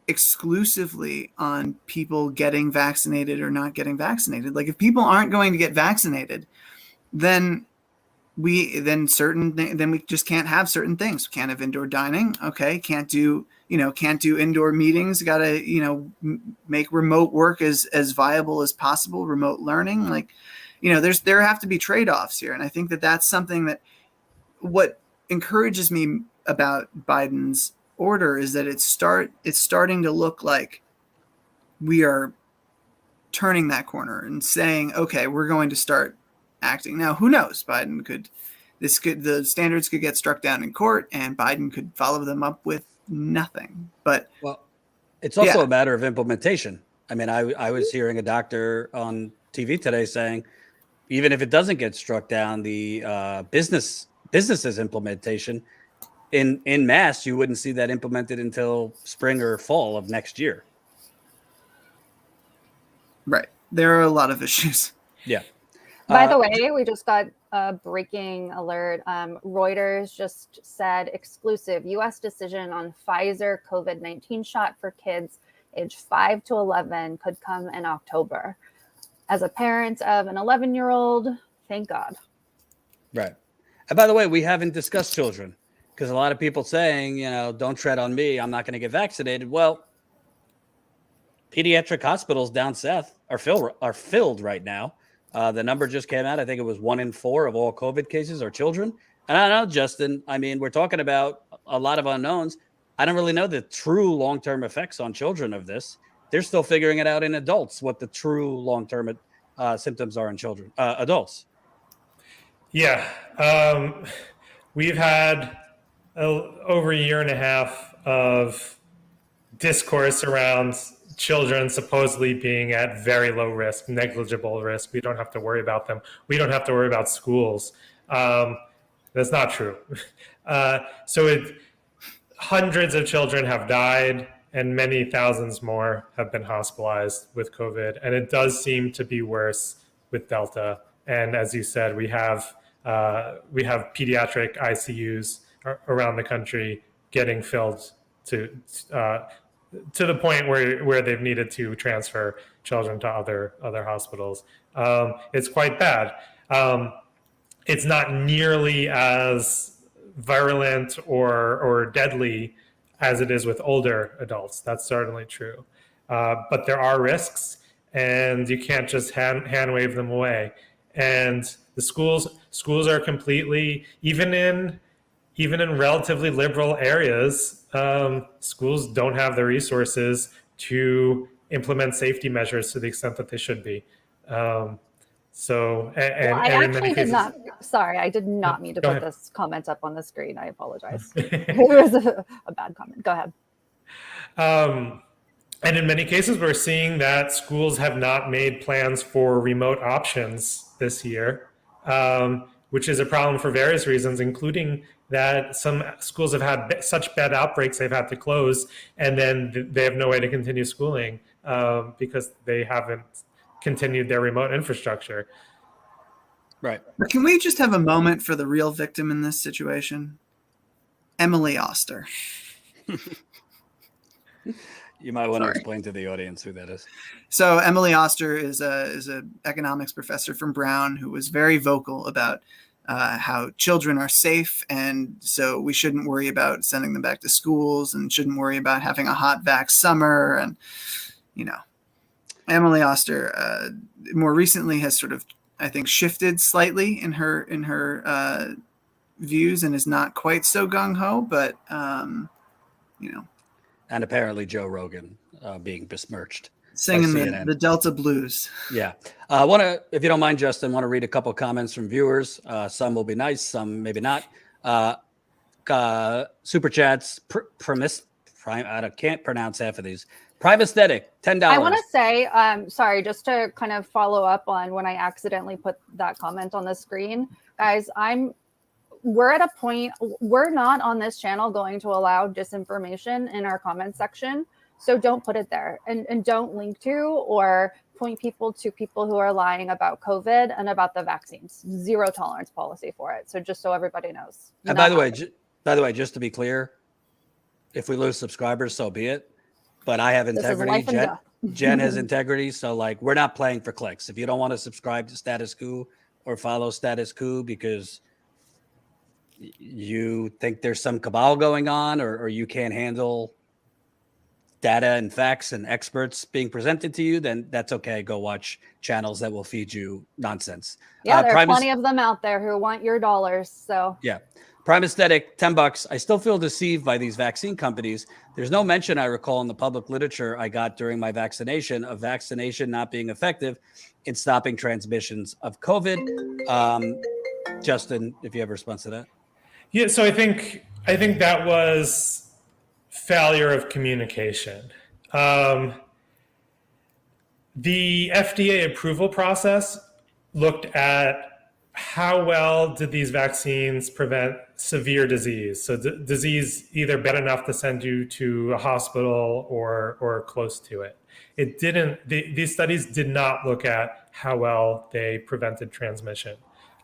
exclusively on people getting vaccinated or not getting vaccinated. Like if people aren't going to get vaccinated, then we just can't have certain things. We can't have indoor dining. Okay. Can't do indoor meetings. Got to, make remote work as viable as possible. Remote learning. There have to be trade-offs here. And I think that's something that what encourages me about Biden's order is that it's starting to look like we are turning that corner and saying, okay, we're going to start acting. Now, who knows? The standards could get struck down in court and Biden could follow them up with nothing. But it's also a matter of implementation. I mean, I was hearing a doctor on TV today saying, even if it doesn't get struck down, the business's implementation, in mass, you wouldn't see that implemented until spring or fall of next year. Right. There are a lot of issues. Yeah. By the way, we just got a breaking alert. Reuters just said exclusive U.S. decision on Pfizer COVID-19 shot for kids age 5 to 11 could come in October. As a parent of an 11-year-old, thank God. Right. And by the way, we haven't discussed children because a lot of people saying, don't tread on me. I'm not going to get vaccinated. Well, pediatric hospitals down south are filled right now. The number just came out. I think it was 1 in 4 of all COVID cases are children. And I don't know, Justin, I mean, we're talking about a lot of unknowns. I don't really know the true long-term effects on children of this. They're still figuring it out in adults, what the true long-term symptoms are in children, adults. Yeah. We've had over a year and a half of discourse around children supposedly being at very low risk, negligible risk. We don't have to worry about them. We don't have to worry about schools. That's not true. Hundreds of children have died and many thousands more have been hospitalized with COVID. And it does seem to be worse with Delta. And as you said, we have pediatric ICUs around the country getting filled to the point where they've needed to transfer children to other hospitals. It's quite bad. It's not nearly as virulent or deadly as it is with older adults. That's certainly true. But there are risks, and you can't just hand wave them away. And the schools are completely, even in relatively liberal areas, schools don't have the resources to implement safety measures to the extent that they should be. I did not mean to put this comment up on the screen. I apologize. It was a bad comment. Go ahead. And in many cases, we're seeing that schools have not made plans for remote options this year, which is a problem for various reasons, including that some schools have had such bad outbreaks they've had to close, and then they have no way to continue schooling because they haven't continued their remote infrastructure. Right. But can we just have a moment for the real victim in this situation? Emily Oster. You might want to explain to the audience who that is. So Emily Oster is a economics professor from Brown who was very vocal about how children are safe, and so we shouldn't worry about sending them back to schools and shouldn't worry about having a hot vax summer. And, Emily Oster more recently has sort of, I think, shifted slightly in her views and is not quite so gung-ho, but, And apparently Joe Rogan being besmirched. Singing the Delta blues. Yeah. I want to, if you don't mind, Justin, want to read a couple of comments from viewers. Some will be nice, some maybe not. Super chats, I can't pronounce half of these. Privaesthetic, $10. I want to say, sorry, just to kind of follow up on when I accidentally put that comment on the screen. Guys, we're at a point, we're not on this channel going to allow disinformation in our comment section. So don't put it there, and don't link to or point people to people who are lying about COVID and about the vaccines. Zero tolerance policy for it. So just so everybody knows. And by the way, just to be clear, if we lose subscribers, so be it. But I have integrity. Jen has integrity. So we're not playing for clicks. If you don't want to subscribe to Status Coup or follow Status Coup because you think there's some cabal going on or you can't handle data and facts and experts being presented to you, then that's okay. Go watch channels that will feed you nonsense. Yeah, there are plenty of them out there who want your dollars. So yeah. Prime Aesthetic, $10. I still feel deceived by these vaccine companies. There's no mention, I recall, in the public literature I got during my vaccination of vaccination not being effective in stopping transmissions of COVID. Justin, if you have a response to that. Yeah, so I think that was failure of communication. The FDA approval process looked at how well did these vaccines prevent severe disease? So disease either bad enough to send you to a hospital or close to it. It didn't. These studies did not look at how well they prevented transmission.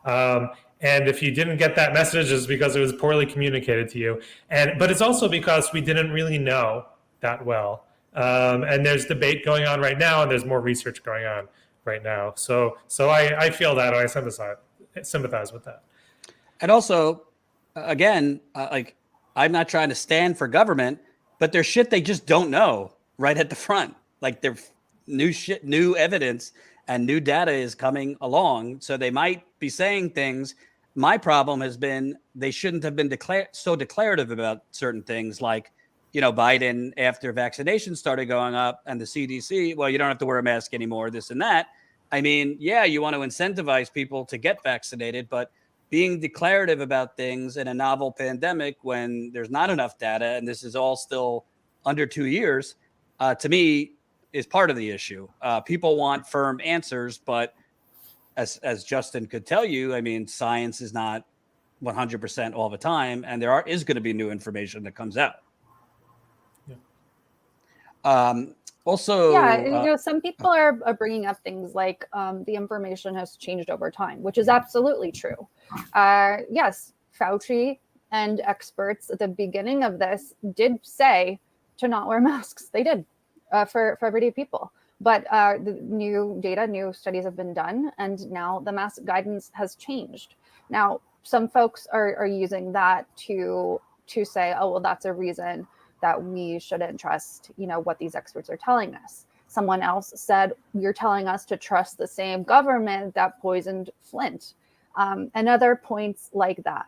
And if you didn't get that message, it's because it was poorly communicated to you. But it's also because we didn't really know that well. And there's debate going on right now, and there's more research going on right now. So I feel that, and I sympathize with that. And also, again, like, I'm not trying to stand for government, but there's shit they just don't know right at the front. Like, there's new evidence and new data is coming along. So they might be saying things. My problem has been they shouldn't have been so declarative about certain things, like, Biden, after vaccination started going up and the CDC, well, you don't have to wear a mask anymore, this and that. I mean, yeah, you want to incentivize people to get vaccinated, but being declarative about things in a novel pandemic when there's not enough data, and this is all still under 2 years, to me, is part of the issue. People want firm answers, but as Justin could tell you, I mean, science is not 100% all the time, and there is going to be new information that comes out. Yeah. Also, some people are bringing up things like the information has changed over time, which is absolutely true. Yes, Fauci and experts at the beginning of this did say to not wear masks. They did for everyday people. But the new data, new studies have been done, and now the mask guidance has changed. Now, some folks are using that to say, oh, well, that's a reason that we shouldn't trust, what these experts are telling us. Someone else said, you're telling us to trust the same government that poisoned Flint, and other points like that.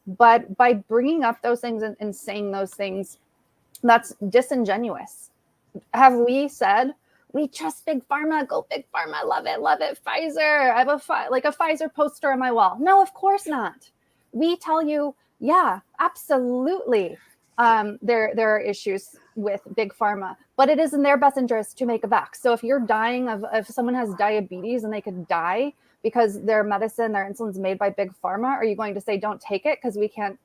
But by bringing up those things and saying those things, that's disingenuous. Have we said, we trust Big Pharma, go Big Pharma, love it, Pfizer, I have a Pfizer poster on my wall? No, of course not. We tell you, yeah, absolutely. There are issues with Big Pharma, but it is in their best interest to make a vax. So if you're dying if someone has diabetes and they could die because their medicine, their insulin is made by Big Pharma, are you going to say don't take it because we can't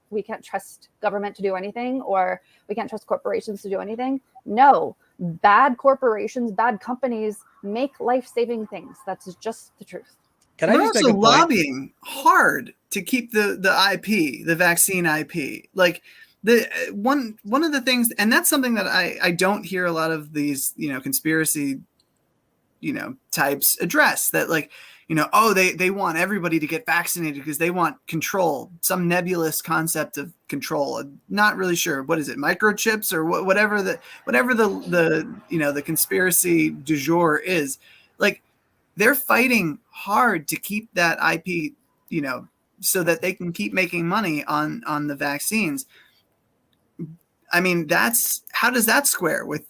trust government to do anything, or we can't trust corporations to do anything? No, bad corporations, bad companies make life-saving things. That's just the truth. We're also lobbying hard to keep the IP, the vaccine IP. Like, the one of the things, and that's something that I don't hear a lot of these, conspiracy, types address, that, like, oh, they want everybody to get vaccinated because they want control, some nebulous concept of control. I'm not really sure. What is it? Microchips or whatever the conspiracy du jour is. Like, they're fighting hard to keep that IP, so that they can keep making money on the vaccines. I mean, how does that square with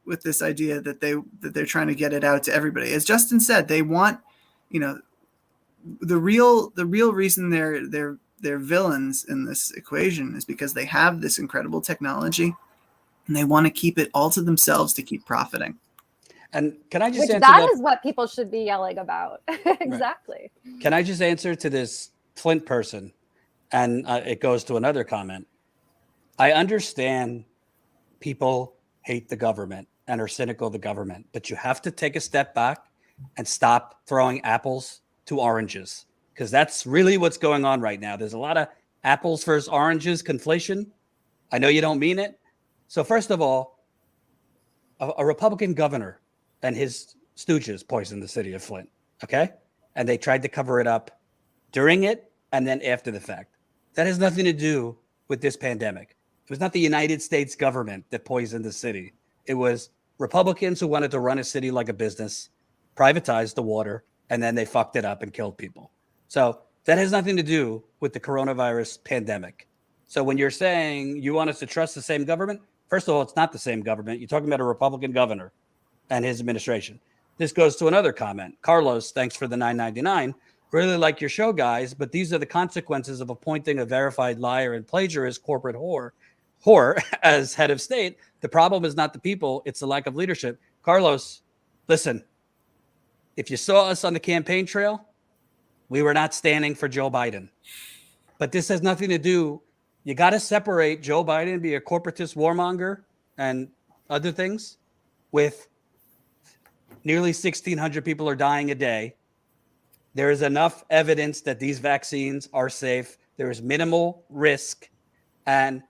with this idea that they're trying to get it out to everybody? As Justin said, they want, the real reason they're villains in this equation is because they have this incredible technology and they want to keep it all to themselves to keep profiting. And can I just answer that is what people should be yelling about. Exactly. Right. Can I just answer to this Flint person? And it goes to another comment. I understand people hate the government and are cynical of the government, but you have to take a step back and stop throwing apples to oranges, because that's really what's going on right now. There's a lot of apples versus oranges conflation. I know you don't mean it. So first of all, a Republican governor and his stooges poisoned the city of Flint, okay? And they tried to cover it up during it and then after the fact. That has nothing to do with this pandemic. It was not the United States government that poisoned the city. It was Republicans who wanted to run a city like a business, privatize the water, and then they fucked it up and killed people. So that has nothing to do with the coronavirus pandemic. So when you're saying you want us to trust the same government, first of all, it's not the same government. You're talking about a Republican governor and his administration. This goes to another comment. Carlos, thanks for the $9.99. Really like your show, guys, but these are the consequences of appointing a verified liar and plagiarist corporate whore as head of state. The problem is not the people, it's the lack of leadership. Carlos, listen, if you saw us on the campaign trail, We were not standing for Joe Biden. But this has nothing to do. You got to separate Joe Biden, be a corporatist warmonger and other things, with nearly 1,600 people are dying a day. There is enough evidence that these vaccines are safe. There is minimal risk. And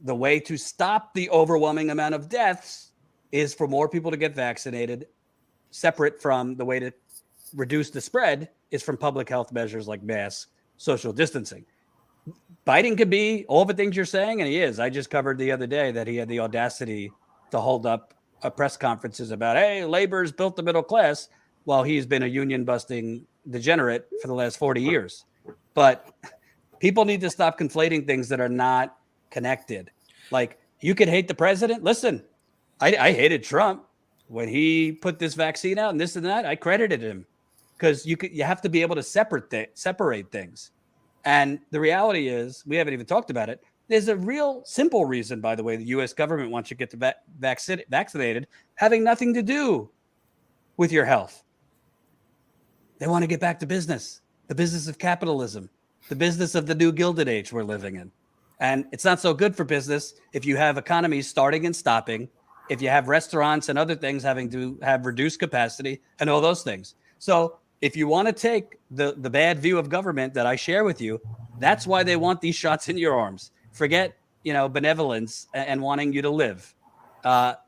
the way to stop the overwhelming amount of deaths is for more people to get vaccinated. Separate from the way to reduce the spread is from public health measures like masks, social distancing. Biden could be all the things you're saying, and he is. I just covered the other day that he had the audacity to hold up press conferences about, hey, labor's built the middle class, while he's been a union-busting degenerate for the last 40 years. But people need to stop conflating things that are not connected. Like, you could hate the president. Listen, I hated Trump when he put this vaccine out and this and that. I credited him because you have to be able to separate things. And the reality is, we haven't even talked about it. There's a real simple reason, by the way, the U.S. government wants you to get vaccinated, having nothing to do with your health. They want to get back to business, the business of capitalism, the business of the new Gilded Age we're living in. And it's not so good for business if you have economies starting and stopping, if you have restaurants and other things having to have reduced capacity and all those things. So if you want to take the bad view of government that I share with you, that's why they want these shots in your arms. Forget, benevolence and wanting you to live.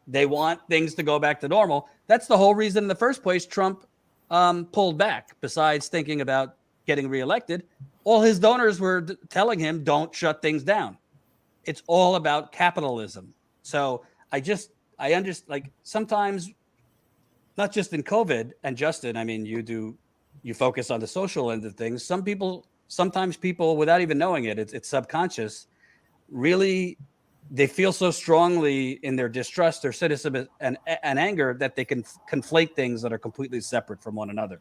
They want things to go back to normal. That's the whole reason in the first place Trump pulled back. Besides thinking about getting reelected, all his donors were telling him, don't shut things down. It's all about capitalism. So I understand, like, sometimes, not just in COVID, and Justin, I mean, you focus on the social end of things. Sometimes people, without even knowing it, it's subconscious, really, they feel so strongly in their distrust or cynicism and anger that they can conflate things that are completely separate from one another.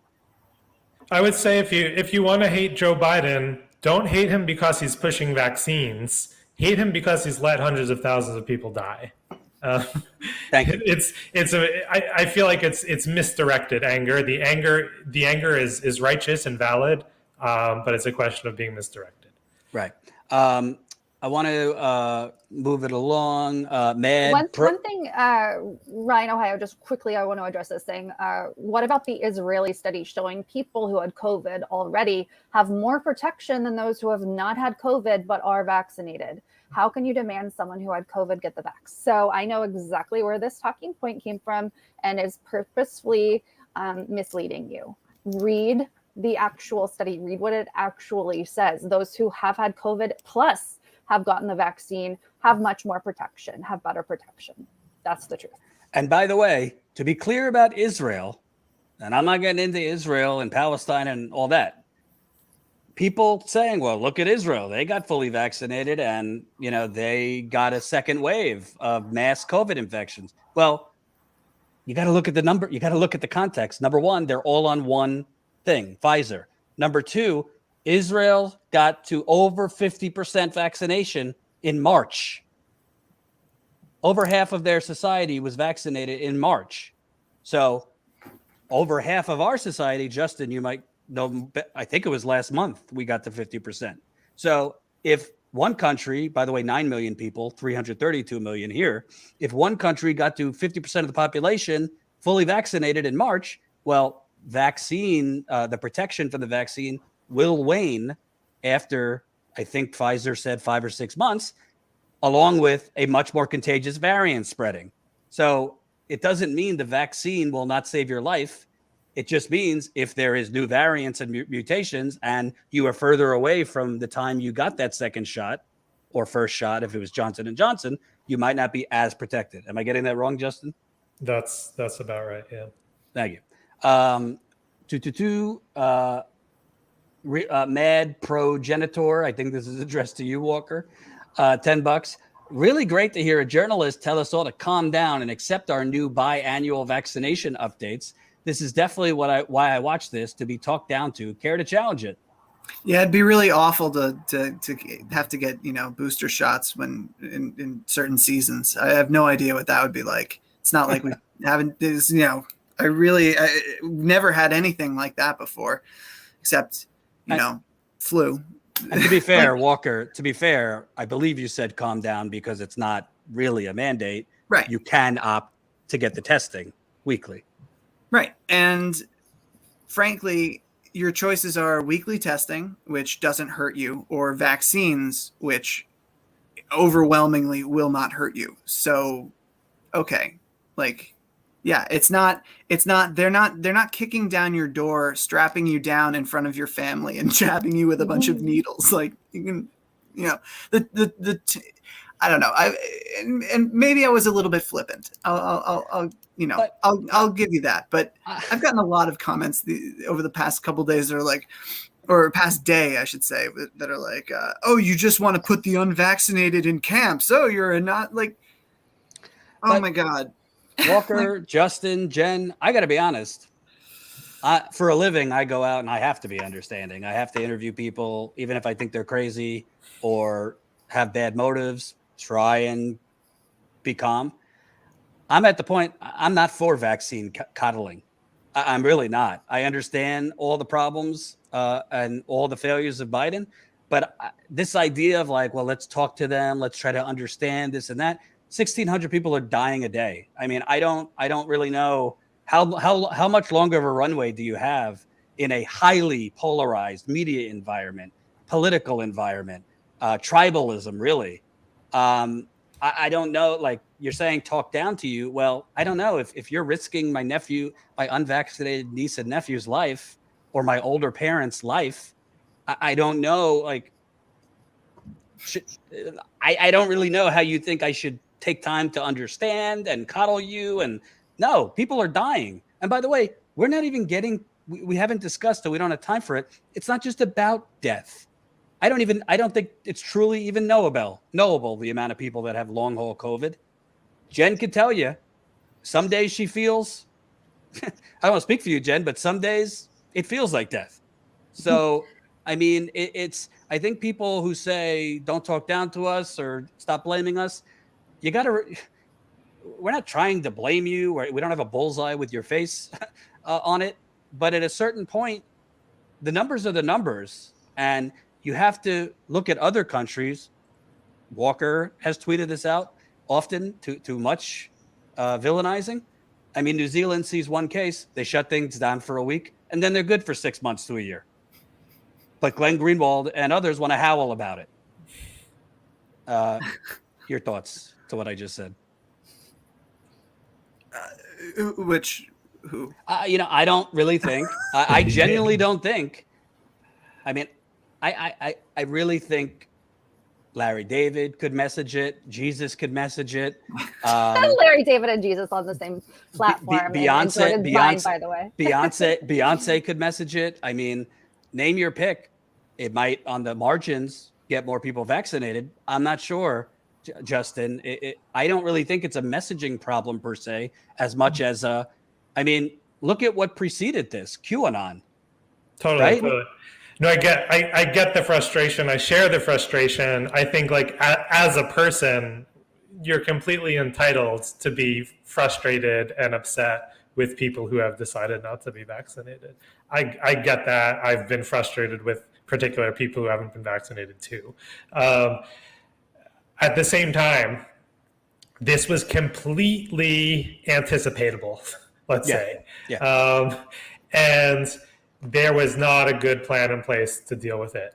I would say if you want to hate Joe Biden, don't hate him because he's pushing vaccines. Hate him because he's let hundreds of thousands of people die. Thank you. I feel like it's misdirected anger. The anger is righteous and valid, but it's a question of being misdirected. Right. I want to move it along. One thing, Ryan, Ohio, just quickly, I want to address this thing. What about the Israeli study showing people who had COVID already have more protection than those who have not had COVID but are vaccinated? How can you demand someone who had COVID get the vax? So I know exactly where this talking point came from and is purposefully misleading you. Read the actual study. Read what it actually says. Those who have had COVID plus have gotten the vaccine have much more protection, have better protection. That's the truth. And by the way, to be clear about Israel, and I'm not getting into Israel and Palestine and all that, people saying, well, look at Israel. They got fully vaccinated and, they got a second wave of mass COVID infections. Well, you got to look at the number. You got to look at the context. Number one, they're all on one thing, Pfizer. Number two, Israel got to over 50% vaccination in March. Over half of their society was vaccinated in March. So over half of our society, Justin, you might know, I think it was last month, we got to 50%. So if one country, by the way, 9 million people, 332 million here, if one country got to 50% of the population fully vaccinated in March, well, the protection for the vaccine will wane after, I think Pfizer said 5 or 6 months, along with a much more contagious variant spreading. So it doesn't mean the vaccine will not save your life. It just means if there is new variants and mutations and you are further away from the time you got that second shot or first shot, if it was Johnson & Johnson, you might not be as protected. Am I getting that wrong, Justin? That's about right, yeah. Thank you. Mad Progenitor, I think this is addressed to you, Walker. $10. Really great to hear a journalist tell us all to calm down and accept our new biannual vaccination updates. This is definitely why I watch this, to be talked down to. Care to challenge it? Yeah, it'd be really awful to have to get booster shots when in certain seasons. I have no idea what that would be like. It's not like we haven't. I never had anything like that before, except flu. And to be fair, Walker, I believe you said calm down because it's not really a mandate. Right. You can opt to get the testing weekly. Right. And frankly, your choices are weekly testing, which doesn't hurt you, or vaccines, which overwhelmingly will not hurt you. So, okay. They're not kicking down your door, strapping you down in front of your family and jabbing you with a bunch of needles. Like, you can, I don't know. And maybe I was a little bit flippant. I'll give you that. But I've gotten a lot of comments over the past couple of days that are like, or past day, I should say, that are like, oh, you just want to put the unvaccinated in camps. Oh, you're not like, oh my God. Walker, Justin, Jen, I got to be honest. For a living, I go out and I have to be understanding. I have to interview people, even if I think they're crazy or have bad motives, try and be calm. I'm at the point, I'm not for vaccine coddling. I'm really not. I understand all the problems and all the failures of Biden. But this idea of like, well, let's talk to them. Let's try to understand this and that. 1,600 people are dying a day. I mean, I don't really know how much longer of a runway do you have in a highly polarized media environment, political environment, tribalism, really. I don't know, like you're saying, talk down to you. Well, I don't know if you're risking my unvaccinated niece and nephew's life or my older parents' life. I don't know, like, I don't really know how you think I should take time to understand and coddle you. And no, people are dying. And by the way, we're not even we haven't discussed it. We don't have time for it. It's not just about death. I don't think it's truly even knowable the amount of people that have long haul COVID. Jen could tell you some days she feels, I don't want to speak for you, Jen, but some days it feels like death. So, I mean, I think people who say, don't talk down to us or stop blaming us, we're not trying to blame you. We don't have a bullseye with your face on it. But at a certain point, the numbers are the numbers. And you have to look at other countries. Walker has tweeted this out often, too much villainizing. I mean, New Zealand sees one case, they shut things down for a week, and then they're good for 6 months to a year. But Glenn Greenwald and others want to howl about it. Your thoughts to what I just said? Who? I don't really think. I genuinely don't think. I mean, I really think Larry David could message it. Jesus could message it. Larry David and Jesus on the same platform. Beyonce, by the way. Beyonce could message it. I mean, name your pick. It might, on the margins, get more people vaccinated. I'm not sure, Justin. I don't really think it's a messaging problem per se, as much as look at what preceded this, QAnon. Totally. Right? Totally. No, I get the frustration. I share the frustration. I think, like, as a person, you're completely entitled to be frustrated and upset with people who have decided not to be vaccinated. I get that. I've been frustrated with particular people who haven't been vaccinated too. At the same time, this was completely anticipatable, let's say. Yeah. And there was not a good plan in place to deal with it.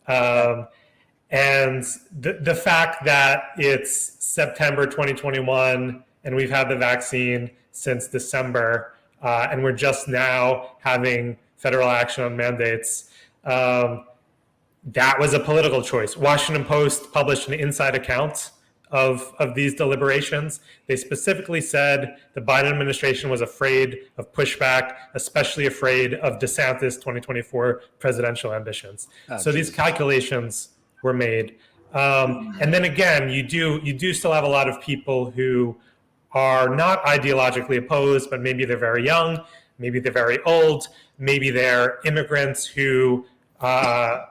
And the fact that it's September 2021 and we've had the vaccine since December, and we're just now having federal action on mandates, that was a political choice. Washington Post published an inside account of these deliberations. They specifically said the Biden administration was afraid of pushback, especially afraid of DeSantis' 2024 presidential ambitions. These calculations were made. And then again, you do still have a lot of people who are not ideologically opposed, but maybe they're very young, maybe they're very old, maybe they're immigrants who are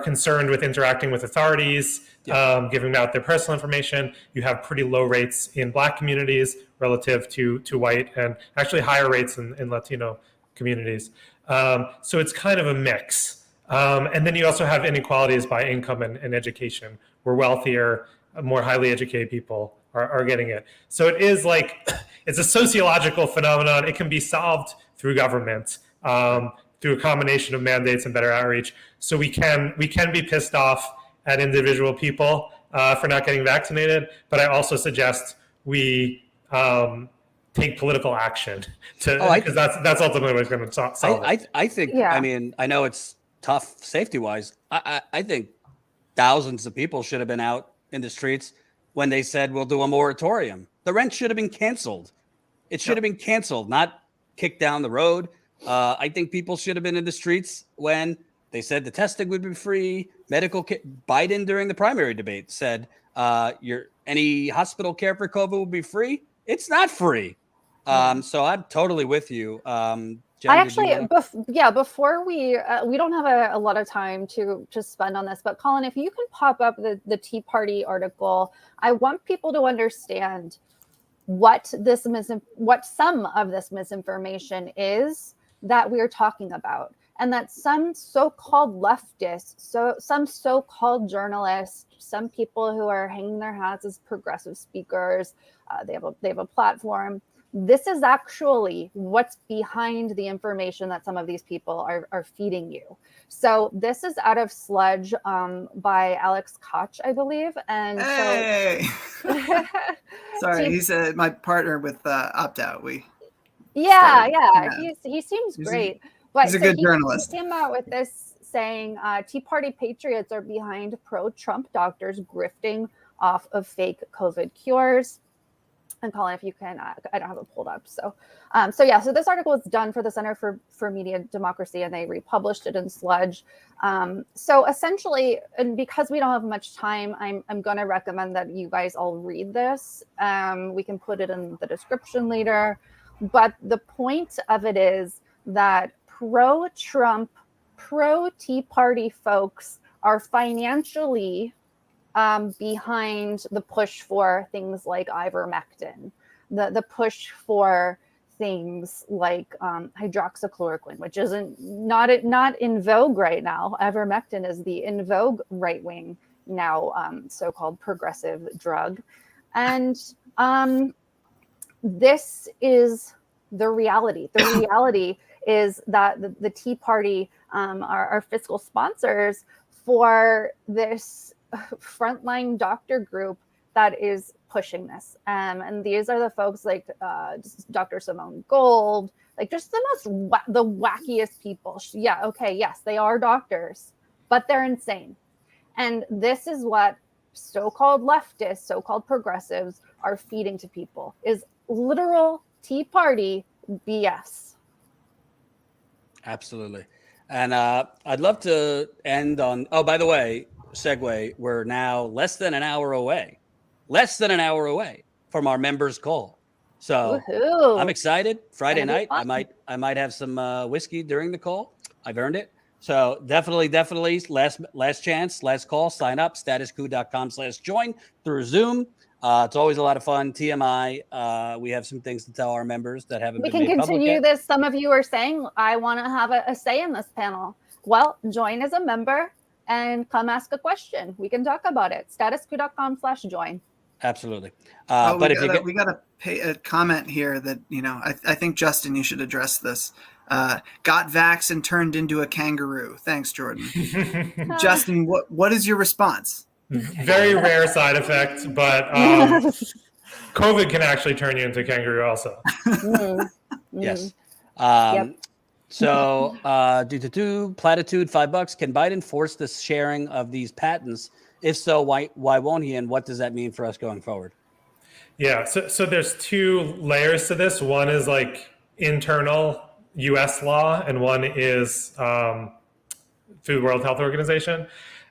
concerned with interacting with authorities, giving out their personal information. You have pretty low rates in Black communities relative to white, and actually higher rates in Latino communities. So it's kind of a mix. And then you also have inequalities by income and education, where wealthier, more highly educated people are getting it. So it is like, it's a sociological phenomenon. It can be solved through government, through a combination of mandates and better outreach. So we can be pissed off at individual people for not getting vaccinated, but I also suggest we take political action because that's ultimately what's going to solve it. I think, Yeah. I mean, I know it's tough safety wise. I think thousands of people should have been out in the streets when they said we'll do a moratorium. The rent should have been canceled. It should have been canceled, not kicked down the road. I think people should have been in the streets when they said the testing would be free. Biden during the primary debate said any hospital care for COVID will be free. It's not free. So I'm totally with you. Jen, I actually, before we don't have a lot of time to spend on this, but Colin, if you can pop up the Tea Party article, I want people to understand what some of this misinformation is that we're talking about, and that some so-called leftists, some so-called journalists, some people who are hanging their hats as progressive speakers, they have a platform. This is actually what's behind the information that some of these people are feeding you. So this is out of Sludge by Alex Koch, I believe. And hey! Sorry, he's my partner with Opt Out. He seems great. He's a good journalist. He came out with this saying Tea Party patriots are behind pro-Trump doctors grifting off of fake COVID cures. And Colin, if you can, I don't have it pulled up. So this article is done for the Center for Media Democracy, and they republished it in Sludge. So essentially, and because we don't have much time, I'm going to recommend that you guys all read this. We can put it in the description later. But the point of it is that pro-Trump, pro-Tea Party folks are financially behind the push for things like ivermectin, the push for things like hydroxychloroquine, which not in vogue right now. Ivermectin is the in vogue right wing now so-called progressive drug, and this is the reality. The reality is that the Tea Party are fiscal sponsors for this frontline doctor group that is pushing this. And these are the folks like Dr. Simone Gold, like just the wackiest people. Yeah, okay, yes, they are doctors, but they're insane. And this is what so-called leftists, so-called progressives are feeding to people, is literal Tea Party BS. Absolutely. And I'd love to end on, by the way, segue, we're now less than an hour away from our members call. So Woohoo. I'm excited. Friday night, awesome. I might have some whiskey during the call. I've earned it. So definitely last chance, last call, sign up, statuscoup.com/join through Zoom. It's always a lot of fun. TMI. We have some things to tell our members that haven't been made public yet. We can continue this. Some of you are saying, I want to have a say in this panel. Well, join as a member and come ask a question. We can talk about it. statuscoup.com/join. Absolutely. But we got to pay a comment here that, I think, Justin, you should address this. Got vaxxed and turned into a kangaroo. Thanks, Jordan. Justin, what is your response? Very rare side effect, but COVID can actually turn you into a kangaroo also. Yes. So, platitude, $5. Can Biden force the sharing of these patents? If so, why won't he? And what does that mean for us going forward? Yeah. So there's two layers to this. One is like internal U.S. law, and one is through the World Health Organization.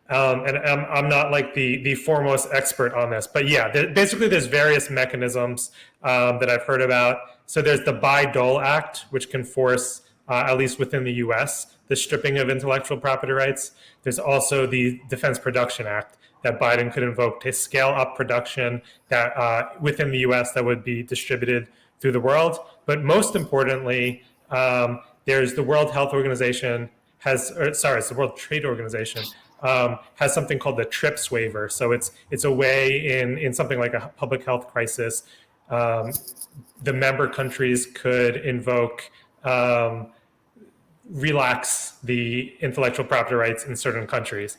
And I'm not like the foremost expert on this, but yeah, basically there's various mechanisms that I've heard about. So there's the Bayh-Dole Act, which can force, at least within the U.S., the stripping of intellectual property rights. There's also the Defense Production Act that Biden could invoke to scale up production that within the U.S. that would be distributed through the world. But most importantly, there's the World Health Organization it's the World Trade Organization, has something called the TRIPS waiver. So it's a way in something like a public health crisis, the member countries could invoke relax the intellectual property rights in certain countries.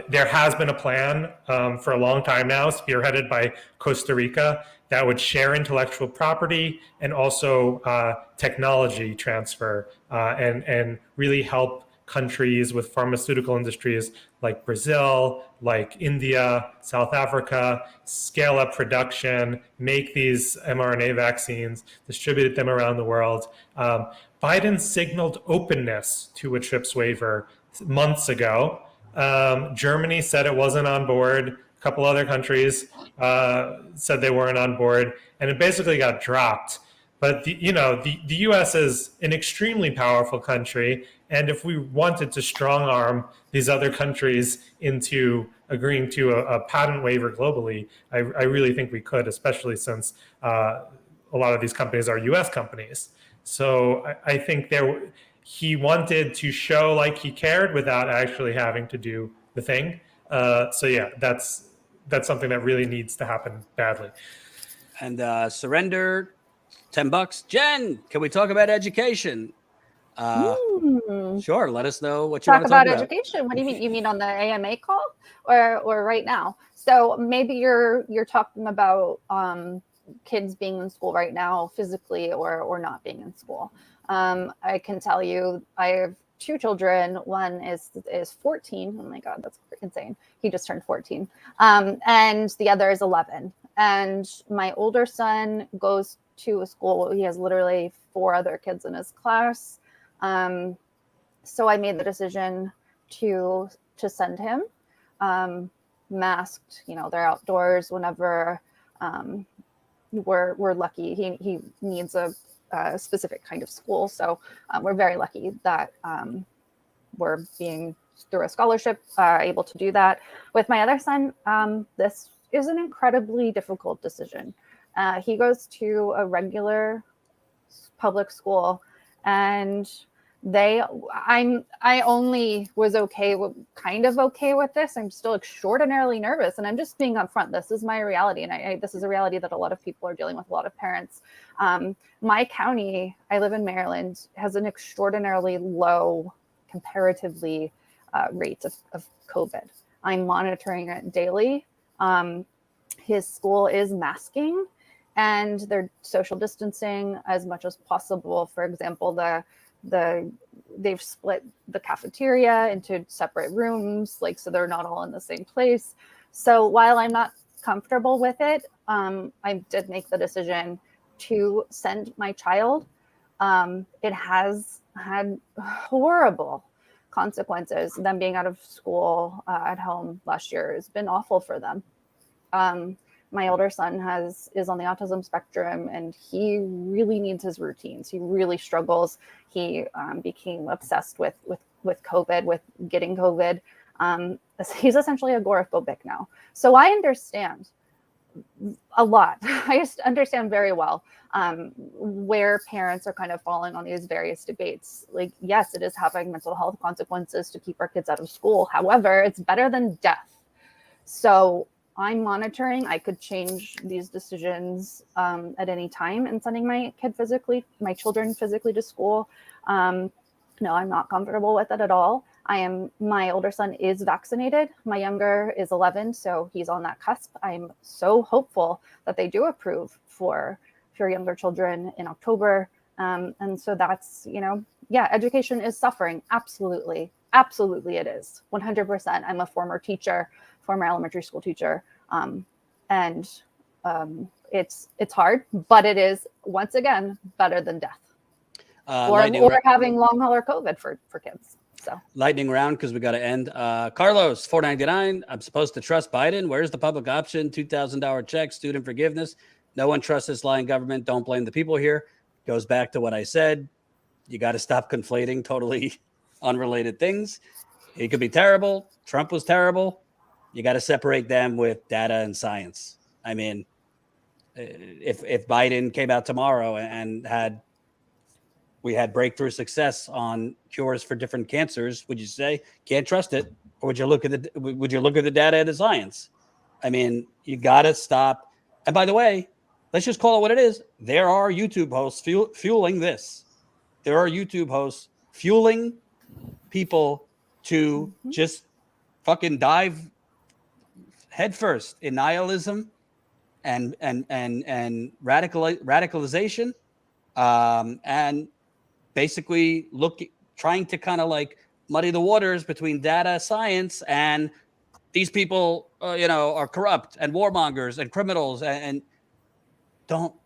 There has been a plan for a long time now, spearheaded by Costa Rica, that would share intellectual property and also technology transfer and really help countries with pharmaceutical industries like Brazil, like India, South Africa, scale up production, make these mRNA vaccines, distribute them around the world. Biden signaled openness to a TRIPS waiver months ago. Germany said it wasn't on board. A couple other countries said they weren't on board, and it basically got dropped. But the U.S. is an extremely powerful country, and if we wanted to strong arm these other countries into agreeing to a patent waiver globally, I really think we could, especially since a lot of these companies are U.S. companies. So I think he wanted to show like he cared without actually having to do the thing. So yeah, that's something that really needs to happen badly. And surrender, $10. Jen, can we talk about education? Sure. Let us know what you want to talk about. Education. What do you mean? You mean on the AMA call or right now? So maybe you're talking about kids being in school right now physically or not being in school. I can tell you I have two children. One is 14. Oh my God, that's insane. He just turned 14. And the other is 11. And my older son goes to a school. He has literally 4 other kids in his class. So I made the decision to send him masked. They're outdoors whenever we're lucky. He needs a specific kind of school. So we're very lucky that we're being, through a scholarship, able to do that. With my other son, this is an incredibly difficult decision. He goes to a regular public school, and I only was kind of okay with this. I'm still extraordinarily nervous, and I'm just being upfront. This is my reality, and this is a reality that a lot of people are dealing with, a lot of parents. My county, I live in Maryland, has an extraordinarily low, comparatively, rate of COVID. I'm monitoring it daily. His school is masking, and they're social distancing as much as possible. For example, they've split the cafeteria into separate rooms, so they're not all in the same place. So while I'm not comfortable with it, I did make the decision to send my child. It has had horrible consequences. Them being out of school at home last year has been awful for them. My older son is on the autism spectrum, and he really needs his routines. He really struggles. He became obsessed with COVID, with getting COVID. He's essentially agoraphobic now. So I understand a lot. I understand very well where parents are kind of falling on these various debates. Yes, it is having mental health consequences to keep our kids out of school. However, it's better than death. So I'm monitoring. I could change these decisions at any time in sending my children physically to school. No, I'm not comfortable with it at all. My older son is vaccinated. My younger is 11, so he's on that cusp. I'm so hopeful that they do approve for younger children in October. And so that's, education is suffering. Absolutely. Absolutely it is. 100%. I'm a former elementary school teacher. And it's hard, but it is, once again, better than death. Or having long hauler COVID for kids. So lightning round, because we got to end. Carlos, $4.99. I'm supposed to trust Biden. Where's the public option? $2,000 check, student forgiveness. No one trusts this lying government. Don't blame the people here. Goes back to what I said. You got to stop conflating totally unrelated things. He could be terrible. Trump was terrible. You got to separate them with data and science. I mean, if Biden came out tomorrow and had we had breakthrough success on cures for different cancers, would you say can't trust it, or would you look at the data and the science? I mean, you got to stop. And by the way, let's just call it what it is. There are YouTube hosts fueling this. There are YouTube hosts fueling people to just fucking dive headfirst in nihilism and radicalization, and basically trying to kind of like muddy the waters between data science and these people, are corrupt and warmongers and criminals, and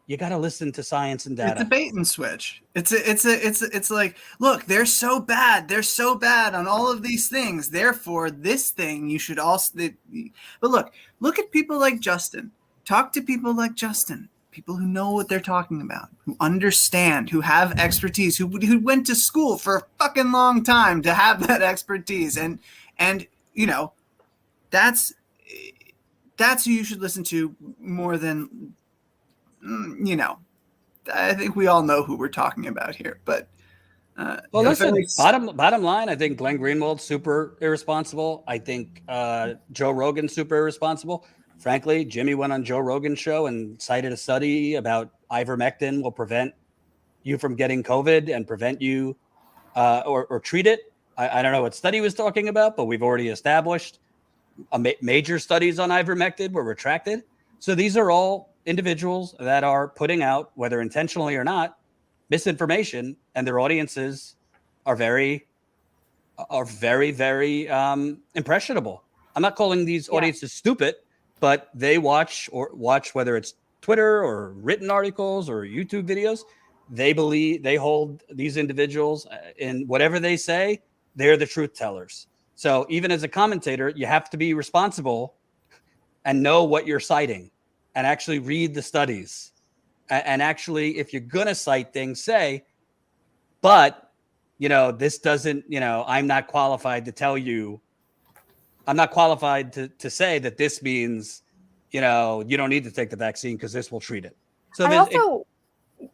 you got to listen to science and data. It's a bait and switch. It's like, look, they're so bad on all of these things. Therefore, this thing you should also. But look at people like Justin. Talk to people like Justin. People who know what they're talking about, who understand, who have expertise, who went to school for a fucking long time to have that expertise, and that's who you should listen to more than. I think we all know who we're talking about here, but well, listen. Bottom line, I think Glenn Greenwald's super irresponsible. I think Joe Rogan's super irresponsible. Frankly, Jimmy went on Joe Rogan's show and cited a study about ivermectin will prevent you from getting COVID and prevent you or treat it. I don't know what study he was talking about, but we've already established major studies on ivermectin were retracted. So these are all individuals that are putting out, whether intentionally or not, misinformation, and their audiences are very, very impressionable. I'm not calling these audiences stupid, but they watch whether it's Twitter or written articles or YouTube videos. They hold these individuals in whatever they say, they're the truth tellers. So even as a commentator, you have to be responsible and know what you're citing and actually read the studies. And actually, if you're going to cite things, say, but, this doesn't, I'm not qualified to tell you. I'm not qualified to say that this means, you don't need to take the vaccine because this will treat it. So go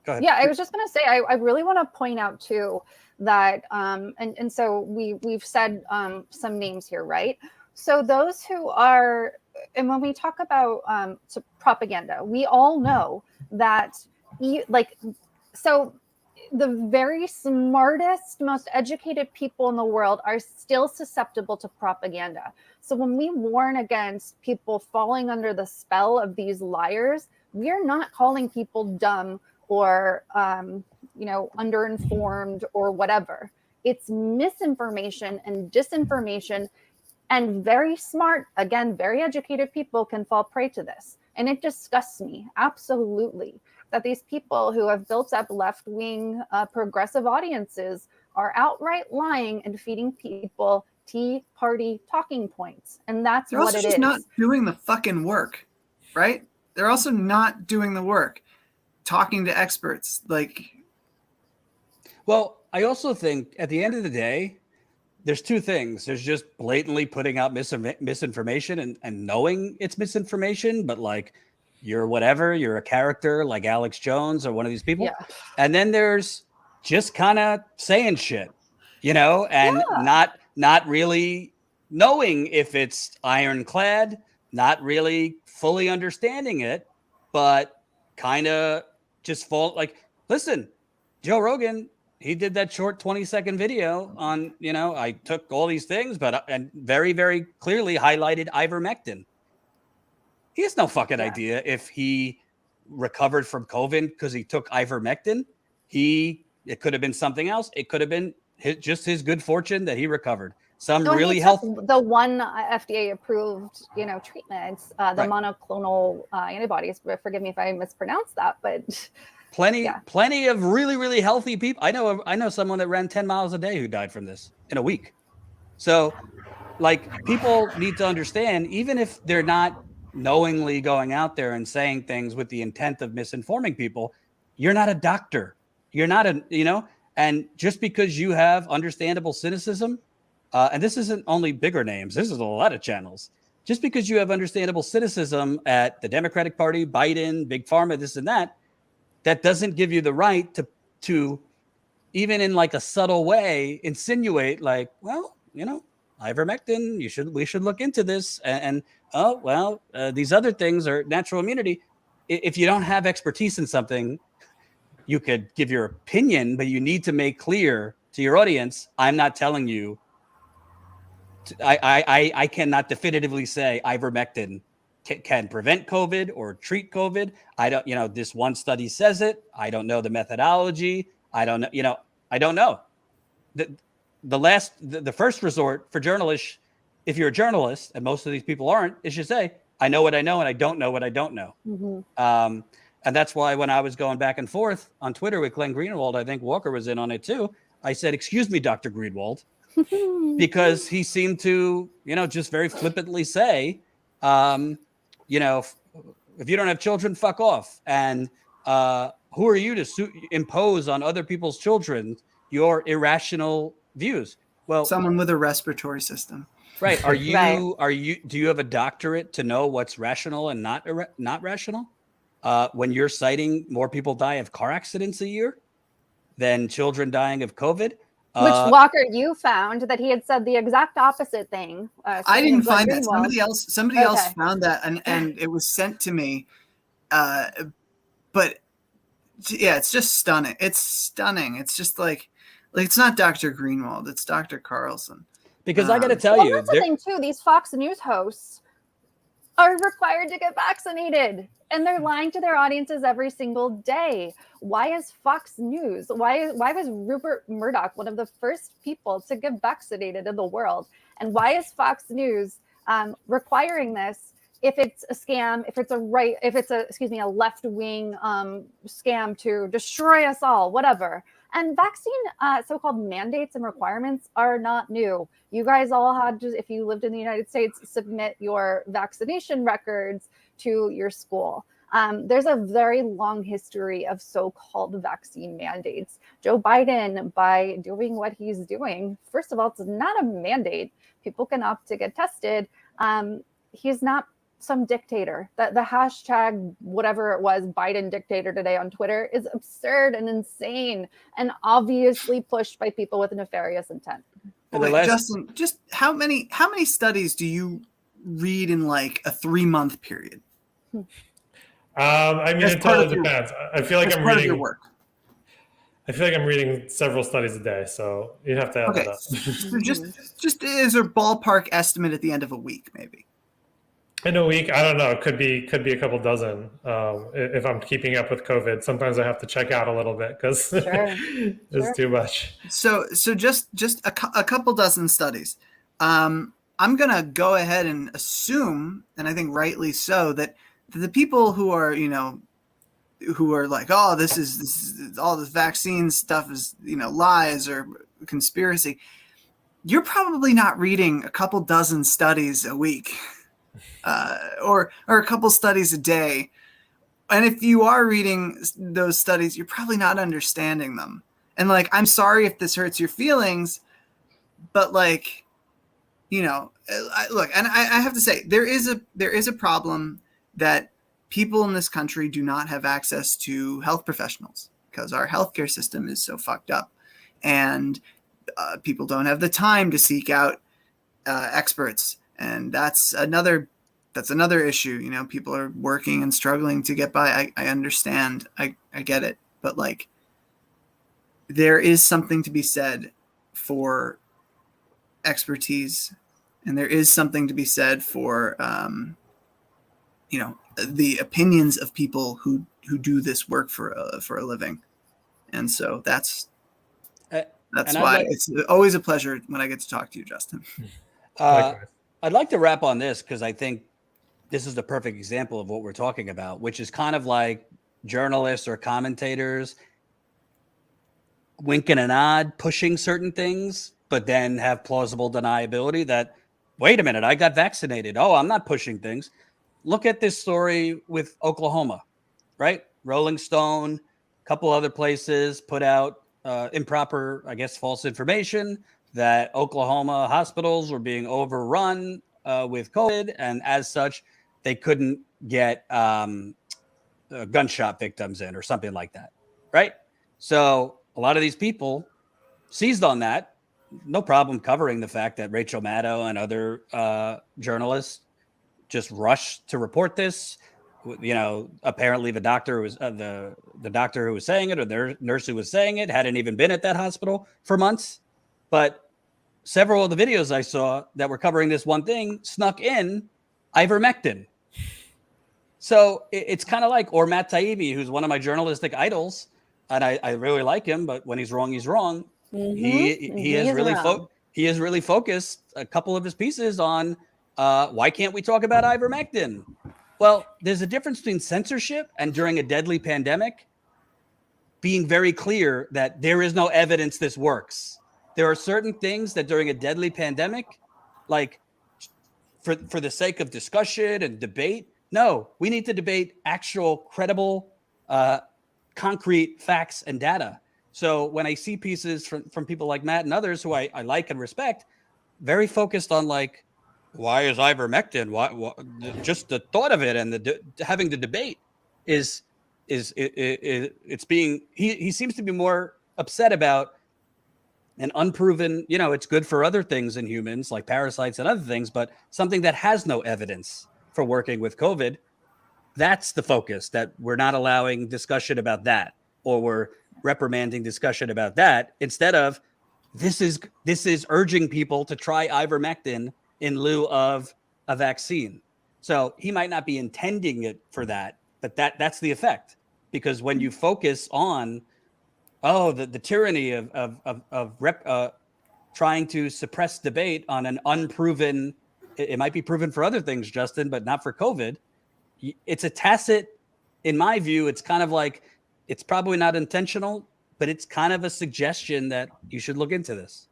ahead. Yeah, I was just going to say, I really want to point out too that, and so we've said some names here, right? So those who are, and when we talk about propaganda, we all know that, so the very smartest, most educated people in the world are still susceptible to propaganda. So when we warn against people falling under the spell of these liars, we're not calling people dumb or, underinformed or whatever. It's misinformation and disinformation, and very smart, again, very educated people can fall prey to this. And it disgusts me, absolutely, that these people who have built up left-wing progressive audiences are outright lying and feeding people Tea Party talking points. And that's what it is. They're also just not doing the fucking work, right? They're also not doing the work, talking to experts. Well, I also think at the end of the day, there's two things. There's just blatantly putting out misinformation and knowing it's misinformation, but you're whatever, you're a character like Alex Jones or one of these people. Yeah. And then there's just kind of saying shit, and not really knowing if it's ironclad, not really fully understanding it, but kind of just listen, Joe Rogan, he did that short 20-second video on, I took all these things, and very, very clearly highlighted ivermectin. He has no fucking idea if he recovered from COVID because he took ivermectin. It could have been something else. It could have been just his good fortune that he recovered. Really healthy. The one FDA approved, treatments, the monoclonal antibodies. Forgive me if I mispronounced that, but plenty of really, really healthy people. I know someone that ran 10 miles a day who died from this in a week. So people need to understand, even if they're not knowingly going out there and saying things with the intent of misinforming people, you're not a doctor. You're not and just because you have understandable cynicism, and this isn't only bigger names, this is a lot of channels. Just because you have understandable cynicism at the Democratic Party, Biden, Big Pharma, this and that doesn't give you the right to even in like a subtle way, insinuate like, well, ivermectin, we should look into this. And oh, well, these other things are natural immunity. If you don't have expertise in something, you could give your opinion, but you need to make clear to your audience, I'm not telling you. I cannot definitively say ivermectin can prevent COVID or treat COVID. I don't, this one study says it. I don't know the methodology. I don't know, I don't know. The first resort for journalists, if you're a journalist, and most of these people aren't, is you say, I know what I know and I don't know what I don't know. Mm-hmm. And that's why when I was going back and forth on Twitter with Glenn Greenwald, I think Walker was in on it too. I said, excuse me, Dr. Greenwald, because he seemed to, just very flippantly say, if you don't have children, fuck off. And who are you to impose on other people's children your irrational views? Well, someone with a respiratory system, right? Do you have a doctorate to know what's rational and not rational? When you're citing more people die of car accidents a year than children dying of COVID. Which, Walker, you found that he had said the exact opposite thing. I didn't find that. Somebody else found that, and it was sent to me. But yeah, it's just stunning. It's stunning. It's just like it's not Dr. Greenwald. It's Dr. Carlson. Because I got to tell you, that's the thing too. These Fox News hosts are required to get vaccinated, and they're lying to their audiences every single day. Why is Fox News? Why was Rupert Murdoch one of the first people to get vaccinated in the world? And why is Fox News requiring this? If it's a scam, if it's a left-wing scam to destroy us all, whatever. And vaccine so-called mandates and requirements are not new. You guys all had to, if you lived in the United States, submit your vaccination records to your school. There's a very long history of so-called vaccine mandates. Joe Biden, by doing what he's doing, first of all, it's not a mandate. People can opt to get tested. He's not some dictator. The hashtag, whatever it was, Biden dictator today on Twitter is absurd and insane and obviously pushed by people with nefarious intent. Justin, just how many studies do you read in like a 3-month period? I mean, it totally depends. I feel like I'm reading your work. I feel like I'm reading several studies a day, so you'd have to add that up. So just as a ballpark estimate at the end of a week, maybe. In a week, I don't know. It could be a couple dozen. If I'm keeping up with COVID, sometimes I have to check out a little bit because it's too much. So just a couple dozen studies. I'm gonna go ahead and assume, and I think rightly so, that the people who are who are like, oh, this is all this vaccine stuff is lies or conspiracy. You're probably not reading a couple dozen studies a week. Or a couple studies a day. And if you are reading those studies, you're probably not understanding them. And I'm sorry if this hurts your feelings, but look, and I have to say, there is a problem that people in this country do not have access to health professionals because our healthcare system is so fucked up, and people don't have the time to seek out experts, and that's another issue. People are working and struggling to get by. I understand. I get it. But there is something to be said for expertise, and there is something to be said for the opinions of people who do this work for a living. And so that's why it's always a pleasure when I get to talk to you, Justin. I'd like to wrap on this because I think this is the perfect example of what we're talking about, which is kind of like journalists or commentators wink and a nod, pushing certain things, but then have plausible deniability that, wait a minute, I got vaccinated. Oh, I'm not pushing things. Look at this story with Oklahoma, right? Rolling Stone, a couple other places put out improper, I guess, false information that Oklahoma hospitals were being overrun with COVID, and as such, they couldn't get gunshot victims in or something like that, right? So a lot of these people seized on that. No problem covering the fact that Rachel Maddow and other journalists just rushed to report this. Apparently the doctor who was the doctor who was saying it, or the nurse who was saying it, hadn't even been at that hospital for months. But several of the videos I saw that were covering this one thing snuck in ivermectin. So it's kind of like, or Matt Taibbi, who's one of my journalistic idols, and I really like him, but when he's wrong, he's wrong. He has really focused a couple of his pieces on why can't we talk about ivermectin? Well, there's a difference between censorship and during a deadly pandemic being very clear that there is no evidence this works. There are certain things that during a deadly pandemic, like for the sake of discussion and debate, no, we need to debate actual credible, concrete facts and data. So when I see pieces from people like Matt and others who I like and respect, very focused on like, why is ivermectin? Why just the thought of it and having the debate is it's being he seems to be more upset about an unproven, it's good for other things in humans like parasites and other things, but something that has no evidence for working with COVID. That's the focus, that we're not allowing discussion about that, or we're reprimanding discussion about that, instead of this is urging people to try ivermectin in lieu of a vaccine. So he might not be intending it for that, but that's the effect. Because when you focus on, the tyranny of trying to suppress debate on an unproven, it might be proven for other things, Justin, but not for COVID. It's a tacit, in my view, it's kind of like, it's probably not intentional, but it's kind of a suggestion that you should look into this.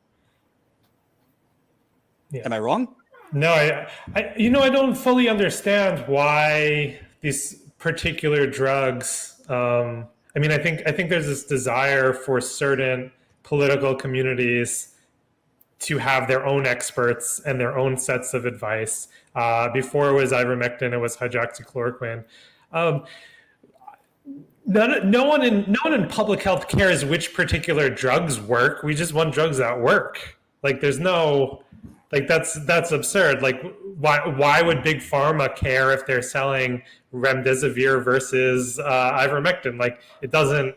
Yeah. Am I wrong? No, I don't fully understand why these particular drugs. I think there's this desire for certain political communities to have their own experts and their own sets of advice. Before it was ivermectin, it was hydroxychloroquine. No one in public health cares which particular drugs work. We just want drugs that work. Like there's no, like that's absurd. Like why would big pharma care if they're selling remdesivir versus ivermectin? Like it doesn't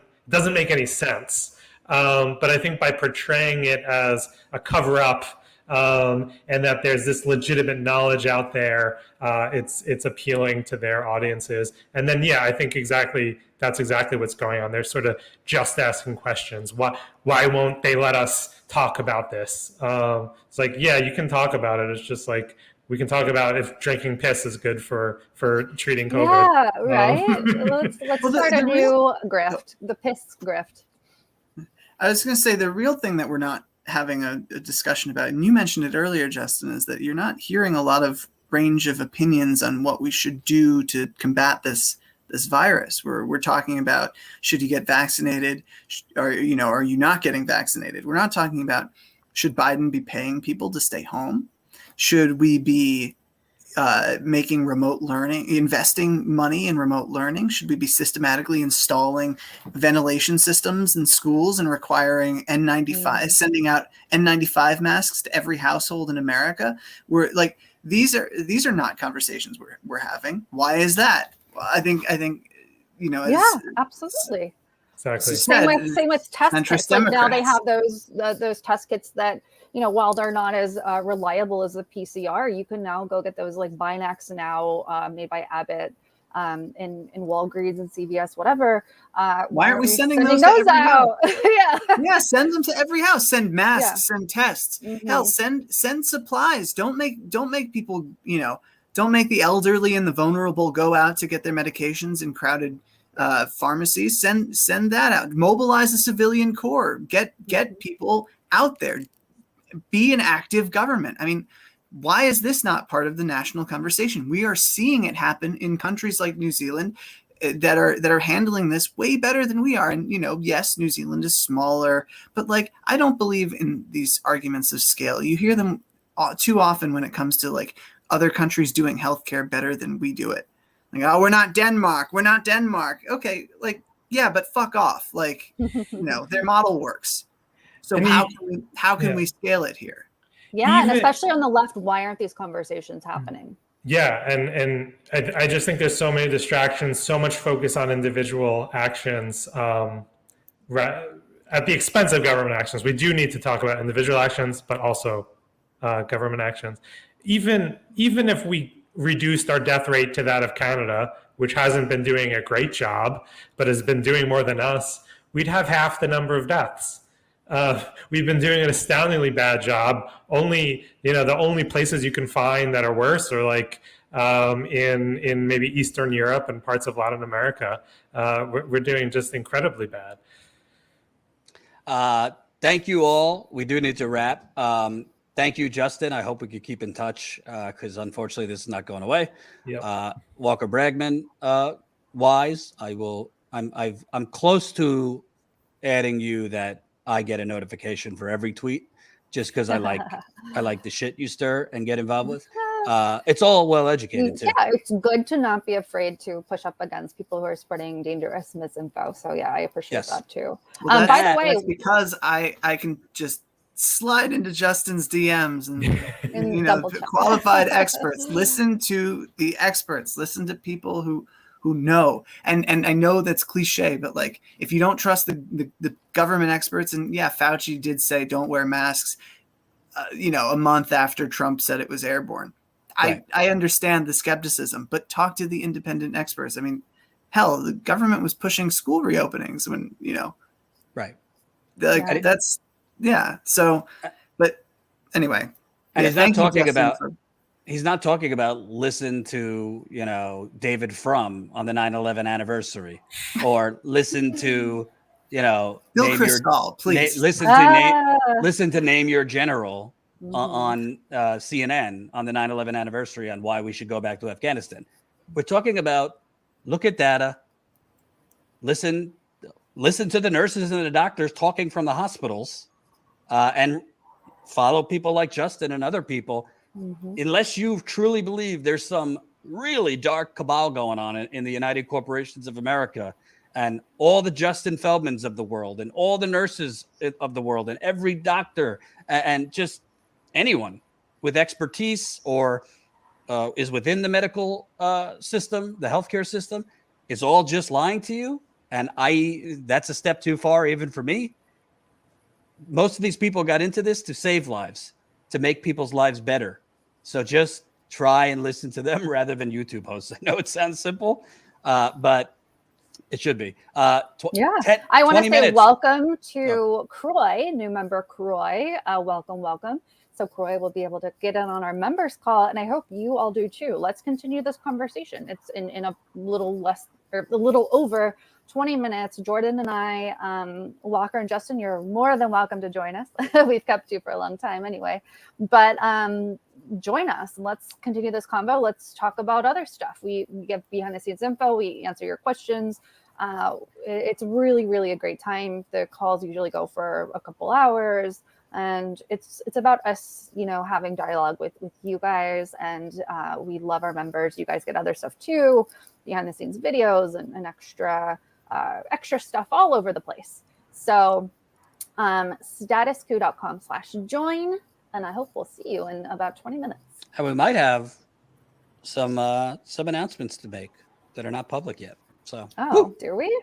make any sense. But I think by portraying it as a cover-up and that there's this legitimate knowledge out there, it's appealing to their audiences. And then, I think that's exactly what's going on. They're sort of just asking questions. Why won't they let us talk about this? It's like, you can talk about it. It's just like, we can talk about if drinking piss is good for treating COVID. Yeah, right. Let's start a new grift, the piss grift. I was going to say the real thing that we're not having a discussion about, and you mentioned it earlier, Justin, is that you're not hearing a lot of range of opinions on what we should do to combat this virus. We're talking about, should you get vaccinated, or are you not getting vaccinated? We're not talking about, should Biden be paying people to stay home? Should we be making remote learning, investing money in remote learning? Should we be systematically installing ventilation systems in schools and requiring N95, sending out N95 masks to every household in America? We're like, these are not conversations we're having. Why is that? Well, I think absolutely. Exactly. Same with test kits. Like now they have those test kits that, while they're not as reliable as a PCR, you can now go get those like Binax now made by Abbott in Walgreens and CVS, whatever. Why aren't we sending those out? Yeah, send them to every house. Send masks, send tests. Hell, send supplies. Don't make people, don't make the elderly and the vulnerable go out to get their medications in crowded pharmacies. Send that out. Mobilize the civilian corps. Get people out there. Be an active government. I mean, why is this not part of the national conversation? We are seeing it happen in countries like New Zealand that are handling this way better than we are. And, yes, New Zealand is smaller, but like, I don't believe in these arguments of scale. You hear them too often when it comes to like other countries doing healthcare better than we do it. Like, oh, we're not Denmark. Okay. Like, yeah, but fuck off. Like, their model works. So And how can we scale it here? Yeah, and especially on the left, why aren't these conversations happening? Yeah, and I just think there's so many distractions, so much focus on individual actions at the expense of government actions. We do need to talk about individual actions, but also government actions. Even if we reduced our death rate to that of Canada, which hasn't been doing a great job, but has been doing more than us, we'd have half the number of deaths. We've been doing an astoundingly bad job. The only places you can find that are worse are like in maybe Eastern Europe and parts of Latin America. We're doing just incredibly bad. Thank you all. We do need to wrap. Thank you, Justin. I hope we could keep in touch because unfortunately this is not going away. Yep. Walker Bragman, wise. I'm close to adding you that I get a notification for every tweet just because I like the shit you stir and get involved with. It's all well educated too. Yeah, it's good to not be afraid to push up against people who are spreading dangerous misinfo. So yeah, I appreciate that too. Well, by the way, that's because I can just slide into Justin's DMs and qualified experts. Listen to the experts. Listen to people who know. And I know that's cliche, but like if you don't trust the government experts, and yeah, Fauci did say don't wear masks, a month after Trump said it was airborne. Right. I understand the skepticism, but talk to the independent experts. I mean, hell, the government was pushing school reopenings when, right. That's, yeah. So, but anyway. And he's not talking about listen to, David Frum on the 9/11 anniversary or listen to, Bill Kristol, please. Listen to Name Your General on CNN on the 9/11 anniversary on why we should go back to Afghanistan. We're talking about look at data, listen to the nurses and the doctors talking from the hospitals, and follow people like Justin and other people. Unless you truly believe there's some really dark cabal going on in the United Corporations of America and all the Justin Feldmans of the world and all the nurses of the world and every doctor and just anyone with expertise or is within the medical system, the healthcare system, is all just lying to you. And that's a step too far even for me. Most of these people got into this to save lives, to make people's lives better. So just try and listen to them rather than YouTube hosts. I know it sounds simple, but it should be. I want to say welcome to Croy, new member Croy. Welcome. So Croy will be able to get in on our members call, and I hope you all do too. Let's continue this conversation. It's in a little over 20 minutes. Jordan and I, Walker and Justin, you're more than welcome to join us. We've kept you for a long time anyway, but join us and let's continue this convo. Let's talk about other stuff. We give behind the scenes info. We answer your questions. It's really, really a great time. The calls usually go for a couple hours, and it's about us, having dialogue with you guys. And we love our members. You guys get other stuff too, behind the scenes videos and extra stuff all over the place. So statuscoup.com/join, and I hope we'll see you in about 20 minutes. And we might have some announcements to make that are not public yet. So do we?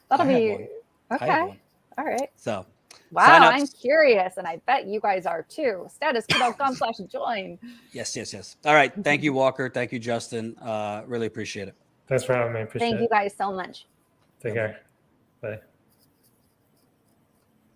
That'll be okay. All right. So wow, I'm curious, and I bet you guys are too. Statuscoup.com/join. Yes. All right. Thank you, Walker. Thank you, Justin. Really appreciate it. Thanks for having me. Thank you guys so much. Take care. Bye.